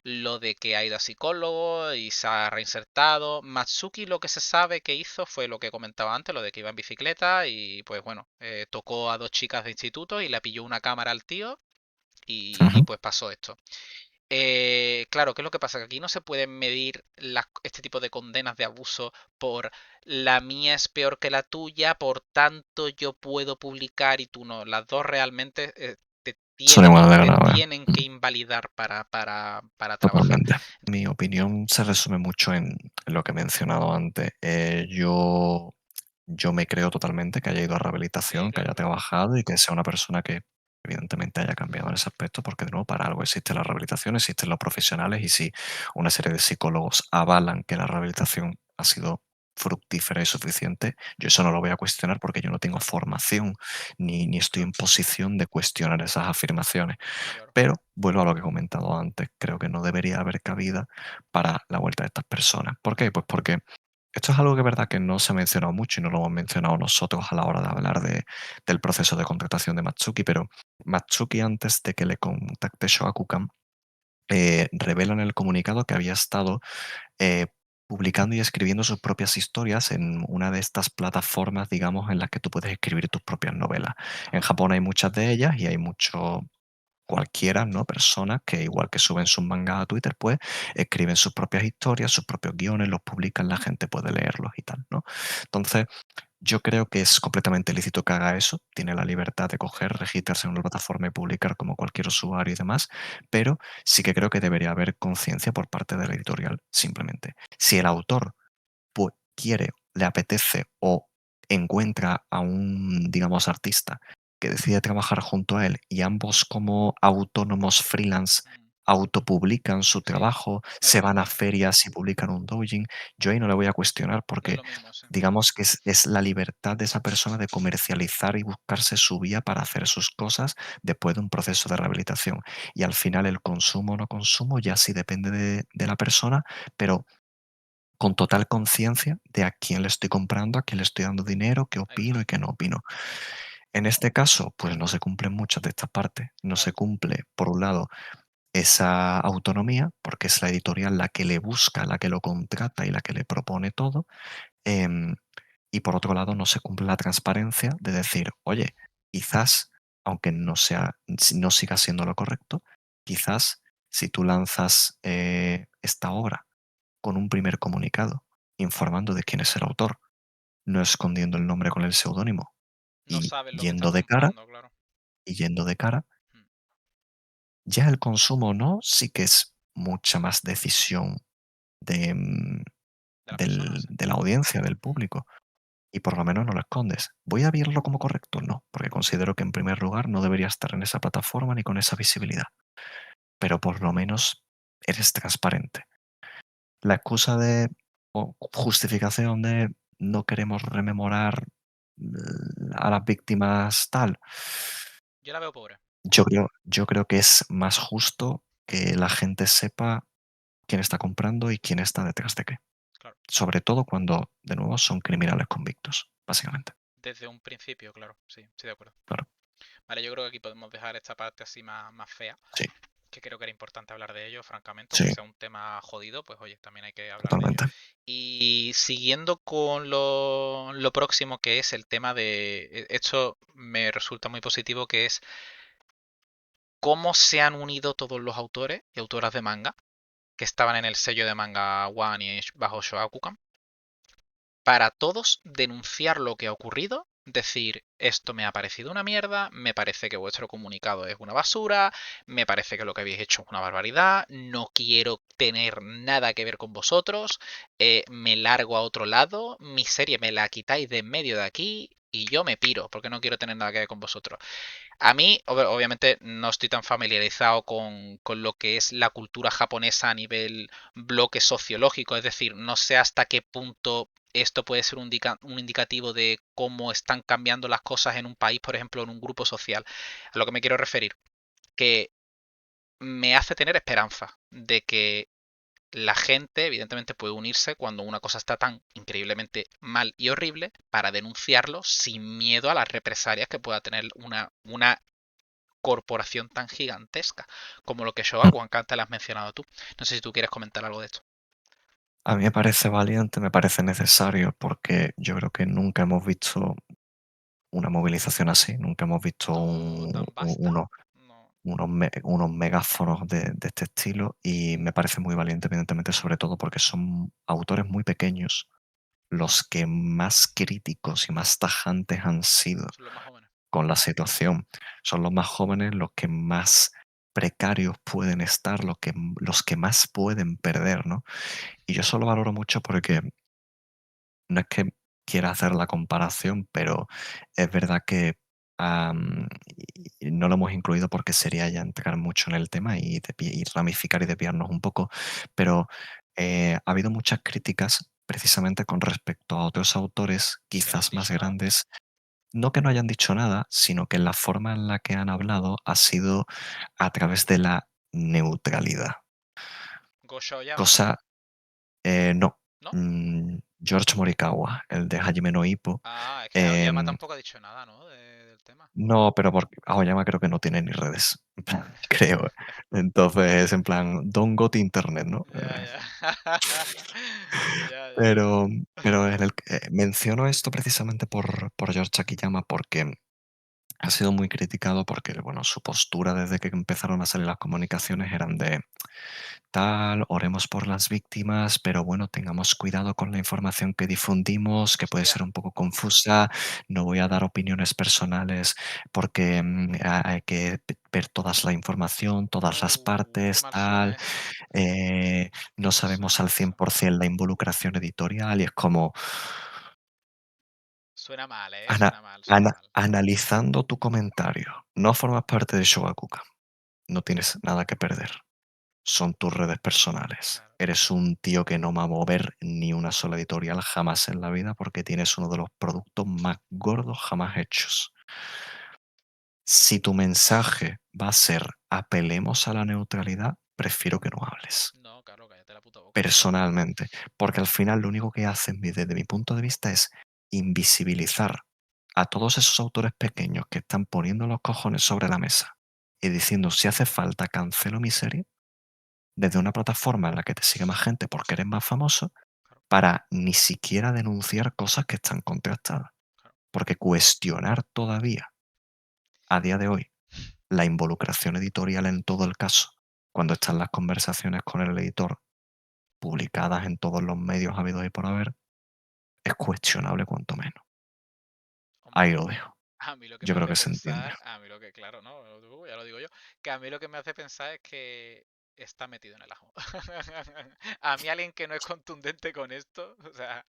lo de que ha ido a psicólogo y se ha reinsertado. Matsuki lo que se sabe que hizo fue lo que comentaba antes, lo de que iba en bicicleta y pues bueno, tocó a dos chicas de instituto y le pilló una cámara al tío y ujú. pues pasó esto. Claro, ¿qué es lo que pasa? Que aquí no se pueden medir este tipo de condenas de abuso por la mía es peor que la tuya, por tanto yo puedo publicar y tú no. Las dos realmente te Son tienen, igual de te graves. tienen que invalidar para trabajar. Totalmente. Mi opinión se resume mucho en lo que he mencionado antes. Yo me creo totalmente que haya ido a Sí, rehabilitación, que claro, haya claro. trabajado y que sea una persona que evidentemente haya cambiado en ese aspecto, porque de nuevo para algo existe la rehabilitación, existen los profesionales y si una serie de psicólogos avalan que la rehabilitación ha sido fructífera y suficiente, yo eso no lo voy a cuestionar porque yo no tengo Claro, formación ni estoy claro, en posición de cuestionar esas afirmaciones. está claro. Pero vuelvo a lo que he comentado antes, creo que no debería haber cabida para la vuelta de estas personas. ¿Por qué? Pues porque esto es algo que es verdad que no se ha mencionado mucho y no lo hemos mencionado nosotros a la hora de hablar del proceso de contratación de Matsuki, pero Matsuki antes de que le contacte Shogakukan, revela en el comunicado que había estado eh, publicando y escribiendo sus propias historias en una de estas plataformas, digamos, en las que tú puedes escribir tus propias novelas. En Ajá, Japón hay muchas de ellas y hay mucho cualquiera, ¿no? Personas que igual que suben sus mangas a Twitter, pues escriben sus propias historias, sus propios guiones, los publican, la gente puede leerlos y tal, ¿no? Entonces, yo creo que es completamente lícito que haga eso, tiene la libertad de sí, coger, registrarse en una plataforma y publicar como cualquier usuario y demás, pero sí que creo que debería haber conciencia por parte de la editorial, simplemente. Si el autor quiere, le apetece o encuentra a un, digamos, artista que decide trabajar junto a él y ambos como autónomos freelance Mm, autopublican su sí, trabajo, es lo se van a mismo. ferias y publican un doujin, yo ahí no le voy a cuestionar Es porque lo mismo, sí. digamos que es la libertad de esa persona de comercializar y buscarse su vía para hacer sus cosas después de un proceso de rehabilitación. Y al final el consumo o no consumo ya sí depende de la persona, pero con total conciencia de a quién le estoy comprando, a quién le estoy dando dinero, qué Ahí está, opino y qué no opino. ahí está. En este caso, pues no se cumplen muchas de estas partes. No se Claro, cumple, por un lado, esa autonomía, porque es la editorial la que le busca, la que lo contrata y la que le propone todo. em, y por otro lado, no se cumple la transparencia de decir, oye, quizás, aunque no sea, no siga siendo lo correcto, quizás si tú lanzas esta obra con un primer comunicado informando de quién es el autor, no escondiendo el nombre con el seudónimo no y sabes lo que estás yendo de cara, comprando, claro. y yendo de cara, Mm, ya el consumo no sí que es mucha más decisión de, de la persona, sí. de la audiencia, del Mm, público, y por lo menos no lo escondes. ¿Voy a verlo como correcto? No, porque considero que en primer lugar no debería estar en esa plataforma ni con esa visibilidad, pero por lo menos eres transparente. La excusa de o justificación de no queremos rememorar a las víctimas tal, yo la veo pobre, yo creo que es más justo que la gente sepa quién está comprando y quién está detrás de qué. claro. Sobre todo cuando, de nuevo, son criminales convictos, básicamente. Desde un principio, claro. Sí, estoy de acuerdo. Claro, Vale, yo creo que aquí podemos dejar esta parte así más fea, sí, que creo que era importante hablar de ello, francamente, sí, aunque sea un tema jodido, pues oye, también hay que hablar de ello. totalmente. Y siguiendo con lo próximo, que es el tema de, esto me resulta muy positivo, que es cómo se han unido todos los autores y autoras de manga que estaban en el sello de Manga One y bajo Shogakukan, para todos denunciar lo que ha ocurrido, decir, esto me ha parecido una mierda, me parece que vuestro comunicado es una basura, me parece que lo que habéis hecho es una barbaridad, no quiero tener nada que ver con vosotros, me largo a otro lado, mi serie me la quitáis de en medio de aquí y yo me piro porque no quiero tener nada que ver con vosotros. A mí, obviamente, no estoy tan familiarizado con lo que es la cultura japonesa a nivel bloque sociológico, es decir, no sé hasta qué punto esto puede ser un indicativo de cómo están cambiando las cosas en un país, por ejemplo, en un grupo social. A lo que me quiero referir, que me hace tener esperanza de que la gente, evidentemente, puede unirse cuando una cosa está tan increíblemente mal y horrible para denunciarlo sin miedo a las represalias que pueda tener una corporación tan gigantesca como lo que Mm. Shogakukan, que antes la has mencionado tú. No sé si tú quieres comentar algo de esto. A mí me parece valiente, me parece necesario, porque yo creo que nunca hemos visto una movilización así, nunca hemos visto Tan vasta, no. unos megáfonos de este estilo y me parece muy valiente, evidentemente, sobre todo porque son autores muy pequeños los que más críticos y más tajantes han sido Son los más jóvenes. con la situación. Son los más jóvenes los que más precarios pueden estar, los que más pueden perder, ¿no? Y yo eso lo valoro mucho porque no es que quiera hacer la comparación, pero es verdad que y no lo hemos incluido porque sería ya entrar mucho en el tema y ramificar y desviarnos un poco, pero ha habido muchas críticas precisamente con respecto a otros autores Que no han quizás más dicho nada. grandes, no que no hayan dicho nada, sino que la forma en la que han hablado ha sido a través de la neutralidad. Gosho Yama, Cosa, no, ¿no? George Morikawa, el de Hajime no Ippo, Ah, es que Aoyama em, tampoco ha dicho nada, ¿no? Del tema. no, pero porque Aoyama creo que no tiene ni redes, creo. Entonces, es en plan, don't go to internet, ¿no? Ya, ya. Ya, ya. Pero menciono esto precisamente por George Akiyama, porque ha sido muy criticado porque, bueno, su postura desde que empezaron a salir las comunicaciones eran de tal, oremos por las víctimas, pero bueno, tengamos cuidado con la información que difundimos, que puede Hostia. ser un poco confusa. No voy a dar opiniones personales porque hay que ver toda la información, todas las Qué partes, mal suena tal. eso. No Suena sabemos al mal eso. 100% la involucración editorial y es como, Suena mal, ¿eh? Ana- Suena mal, suena mal. analizando tu comentario, no formas parte de Shogakukan, no tienes nada que perder. Son tus redes personales. Claro. Eres un tío que no va a mover ni una sola editorial jamás en la vida porque tienes uno de los productos más gordos jamás hechos. Si tu mensaje va a ser apelemos a la neutralidad, prefiero que no hables. No, claro, cállate la puta boca. Personalmente, porque al final lo único que hacen desde mi punto de vista es invisibilizar a todos esos autores pequeños que están poniendo los cojones sobre la mesa y diciendo si hace falta cancelo mi serie desde una plataforma en la que te sigue más gente porque eres más famoso Claro, para ni siquiera denunciar cosas que están contrastadas. claro. Porque cuestionar todavía a día de hoy la involucración editorial en todo el caso, cuando están las conversaciones con el editor publicadas en todos los medios habidos y por haber, es cuestionable cuanto menos. Ahí Hombre, lo dejo. a mí lo que Yo me creo hace que se entiende. pensar, a mí lo que, claro, no, ya lo digo yo, que a mí lo que me hace pensar es que está metido en el ajo. A mí alguien que no es contundente con esto, o sea,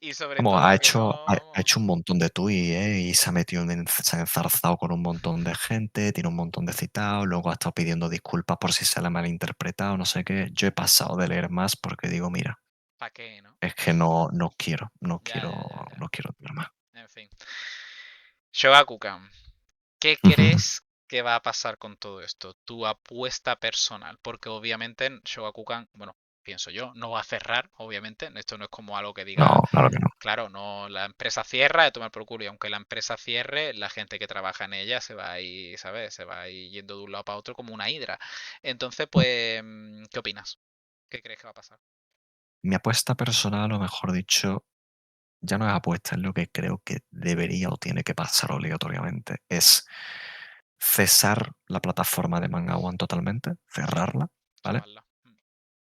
y sobre Vamos, ha todo que hecho, no, ha, ha vamos, hecho un montón de tuits, y se ha metido se ha enzarzado con un montón de gente, tiene un montón de citados, luego ha estado pidiendo disculpas por si se le ha malinterpretado, no sé qué. Yo he pasado de leer más porque digo, mira, ¿para qué, no? es que no quiero, no Ya, quiero, ya, ya, ya. no quiero leer más. En fin. Shogakukan, ¿qué Ujú. crees que va a pasar con todo esto? Tu apuesta personal, porque obviamente en Shogakukan, bueno, pienso yo, no va a cerrar, obviamente. Esto no es como algo que diga, No, claro que no. claro, no, la empresa cierra de tomar por culo, y aunque la empresa cierre, la gente que trabaja en ella se va a ir, ¿sabes? Se va a ir yendo de un lado para otro como una hidra. Entonces, pues, ¿qué opinas? ¿Qué crees que va a pasar? Mi apuesta personal, o mejor dicho, ya no es apuesta, es lo que creo que debería o tiene que pasar obligatoriamente. Es cesar la plataforma de Manga One totalmente, Sí, cerrarla, ¿vale? chavarla.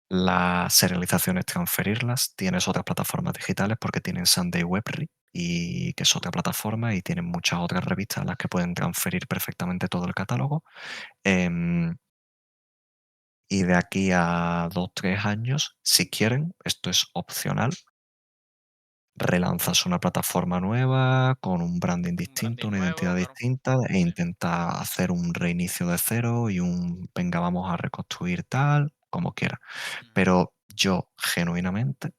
Las serializaciones transferirlas. Tienes otras plataformas digitales porque tienen Sunday Webry y que es otra plataforma y tienen muchas otras revistas a las que pueden transferir perfectamente todo el catálogo. Em, y de aquí a 2 3 años, si quieren, esto es opcional, relanzas una plataforma nueva con un branding Un distinto, branding una nuevo, identidad claro. distinta e Sí. intenta hacer un reinicio de cero y un venga, vamos a reconstruir tal, como quiera. Ujú. Pero yo, genuinamente,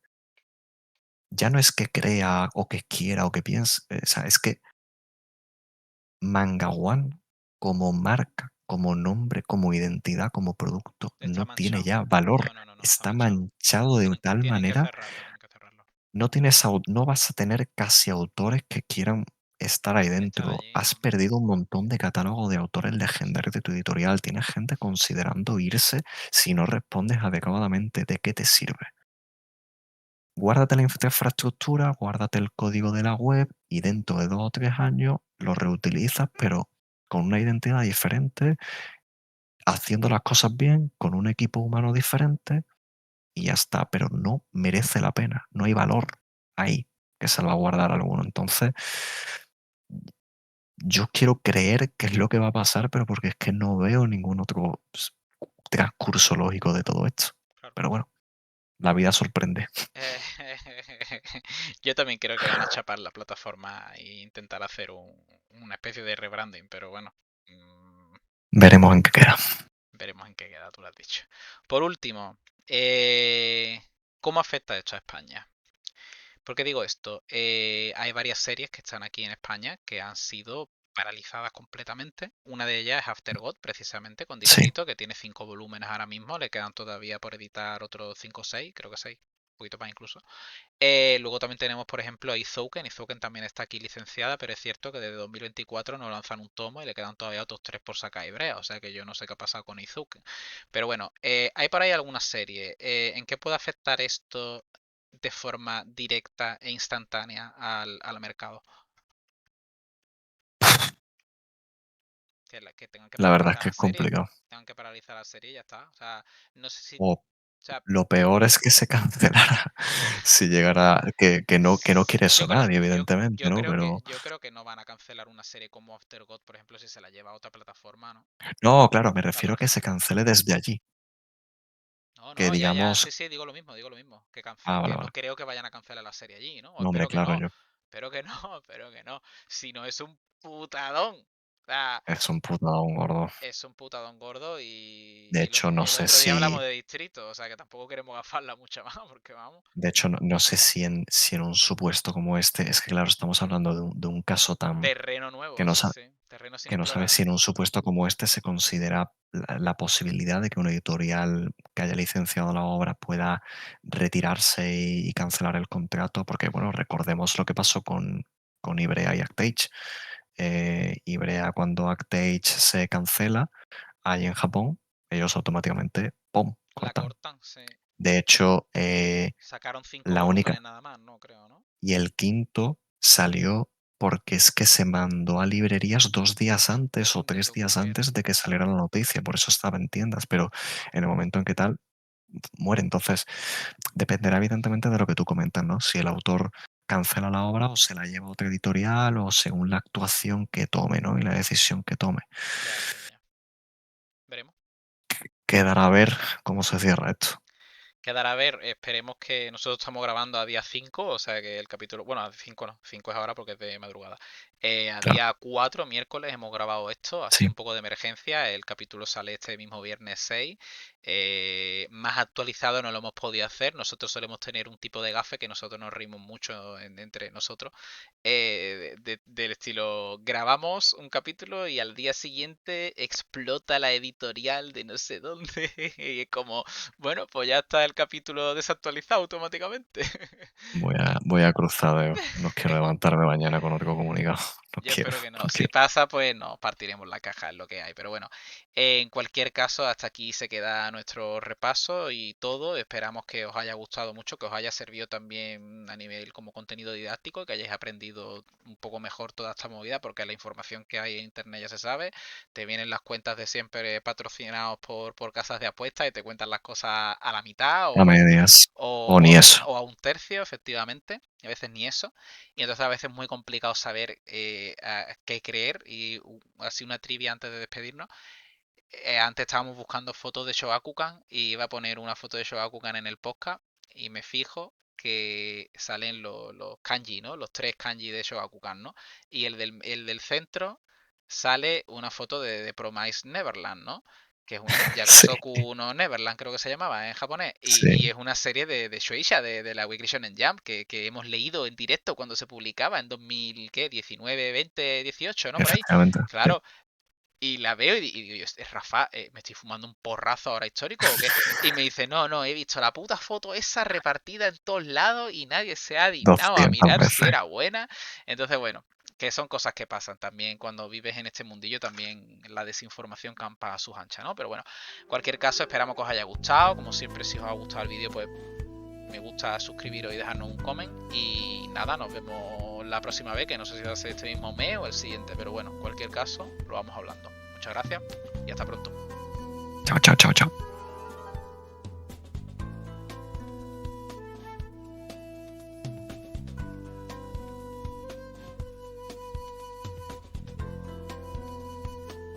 ya no es que crea o que quiera o que piense, o sea, es que Manga One como marca, como nombre, como identidad, como producto, Está no tiene manchado. ya valor. No, no, no, no, está Está manchado. manchado de tal Tienen que manera, cerrarlo, tienen que cerrarlo. no vas a tener casi autores que quieran estar ahí Estar dentro. allí, Has ¿no? perdido un montón de catálogo de autores legendarios de tu editorial. Tienes gente considerando irse si no respondes adecuadamente. ¿De qué te sirve? Guárdate la infraestructura, guárdate el código de la web y dentro de 2 o 3 años lo reutilizas, pero con una identidad diferente, haciendo las cosas bien, con un equipo humano diferente y ya está. Pero no merece la pena, no hay valor ahí que salvaguardar alguno. Entonces, yo quiero creer que es lo que va a pasar, pero porque es que no veo ningún otro transcurso lógico de todo esto. Claro. Pero bueno, la vida sorprende. Eh, yo también creo que van a chapar la plataforma e intentar hacer una especie de rebranding, pero bueno, Veremos en qué queda. veremos en qué queda, tú lo has dicho. Por último, ¿cómo afecta esto a España? ¿Por qué digo esto? Hay varias series que están aquí en España que han sido paralizadas completamente. Una de ellas es Aftergod, precisamente, con Sí. Dinerito, que tiene 5 volúmenes ahora mismo. Le quedan todavía por editar otros 5 o 6, creo que 6, un poquito más incluso. Luego también tenemos, por ejemplo, a Izouken. Izouken también está aquí licenciada, pero es cierto que desde 2024 no lanzan un tomo y le quedan todavía otros 3 por sacar y brea. O sea que yo no sé qué ha pasado con Izouken. Pero bueno, hay por ahí alguna serie. ¿En qué puede afectar esto de forma directa e instantánea al mercado? Que tengan que La verdad es paralizar que la es serie. complicado. Tengan que paralizar la serie y ya está. O sea, no sé si. O O sea, lo peor es que se cancelara si llegara que no quiere eso yo creo, nadie, yo, evidentemente, yo ¿no? creo que Pero yo creo que no van a cancelar una serie como Aftergod, por ejemplo, si se la lleva a otra plataforma, ¿no? no, claro, me O sea, refiero a que porque se cancele desde allí, no, que no, ya, ya, digamos sí, sí, digo lo mismo, digo lo mismo. vale, Que no vale. creo que vayan a cancelar la serie allí, ¿no? O No, hombre, espero que claro, no. yo Espero que no, espero que no. Si no, es un putadón. O sea, Es un putadón gordo. es un putadón gordo y, De y hecho, no el sé otro día hablamos si. de distrito, o sea que tampoco queremos gafarla mucho más, porque vamos, De hecho, no sé si en un supuesto como este, es que claro, estamos hablando de un caso tan terreno que nuevo, no, sí, sí, terreno sin que no sabes explorar. si en un supuesto como este se considera la posibilidad de que una editorial que haya licenciado la obra pueda retirarse y cancelar el contrato, porque bueno, recordemos lo que pasó con Ibrea y Actage. Ibrea, cuando Actage se cancela ahí en Japón, ellos automáticamente, ¡pum!, La cortan. cortan, sí. De hecho, Sacaron 5 la única. volúmenes nada más, ¿no? Creo, ¿no? Y el quinto salió porque es que se mandó a librerías 2 días antes o De que 3 días ocurriera. antes de que saliera la noticia, por eso estaba en tiendas, pero en el momento en que tal, muere. Entonces, dependerá evidentemente de lo que tú comentas, ¿no? Si el autor cancela la obra o se la lleva a otra editorial o según la actuación que tome, ¿no? Y la decisión que tome. Ya, ya, ya. Veremos. Quedará a ver cómo se cierra esto. Quedará a ver, esperemos que nosotros estamos grabando a día 5, o sea que el capítulo, bueno, a 5 no, 5 es ahora porque es de madrugada. A Claro, día 4, miércoles, hemos grabado esto, así sí. un poco de emergencia. El capítulo sale este mismo viernes 6. Más actualizado no lo hemos podido hacer. Nosotros solemos tener un tipo de gafe que nosotros nos reímos mucho entre nosotros. Del estilo, grabamos un capítulo y al día siguiente explota la editorial de no sé dónde. Y es como, bueno, pues ya está el capítulo desactualizado automáticamente. Voy a cruzar dedos. No quiero levantarme mañana con otro comunicado. No Yo quiero, espero que no. no Si quiero. pasa, pues nos partiremos la caja, es lo que hay. Pero bueno, en cualquier caso, hasta aquí se queda nuestro repaso y todo. Esperamos que os haya gustado mucho, que os haya servido también a nivel como contenido didáctico, que hayáis aprendido un poco mejor toda esta movida, porque la información que hay en internet ya se sabe. Te vienen las cuentas de siempre patrocinados por casas de apuestas y te cuentan las cosas a la mitad A medias. O ni eso. o a un tercio, efectivamente. Y a veces ni eso. Y entonces a veces es muy complicado saber qué creer. Y así una trivia antes de despedirnos. Antes estábamos buscando fotos de Shogakukan y iba a poner una foto de Shogakukan en el podcast y me fijo que salen los kanji, ¿no? Los 3 kanji de Shogakukan, ¿no? Y el del centro sale una foto de Promise Neverland, ¿no? Que es un Sí, Yakusoku no Neverland, creo que se llamaba en japonés. Y sí, es una serie de Shueisha, de la Weekly Shonen Jump, que hemos leído en directo cuando se publicaba en 2000, ¿qué? 19, 20, 18, ¿no? Por ahí. efectivamente. Sí. Claro, y la veo y digo, ¿es Rafa, me estoy fumando un porrazo ahora histórico o qué? Y me dice, no, no, he visto la puta foto esa repartida en todos lados y nadie se ha dignado a 200 mirar si veces. era buena. Entonces, bueno, que son cosas que pasan también cuando vives en este mundillo, también la desinformación campa a sus anchas, ¿no? Pero bueno, en cualquier caso, esperamos que os haya gustado. Como siempre, si os ha gustado el vídeo, pues me gusta suscribiros y dejarnos un comment. Y nada, nos vemos la próxima vez, que no sé si va a ser este mismo mes o el siguiente, pero bueno, en cualquier caso, lo vamos hablando. Muchas gracias y hasta pronto. Chao, chao, chao, chao.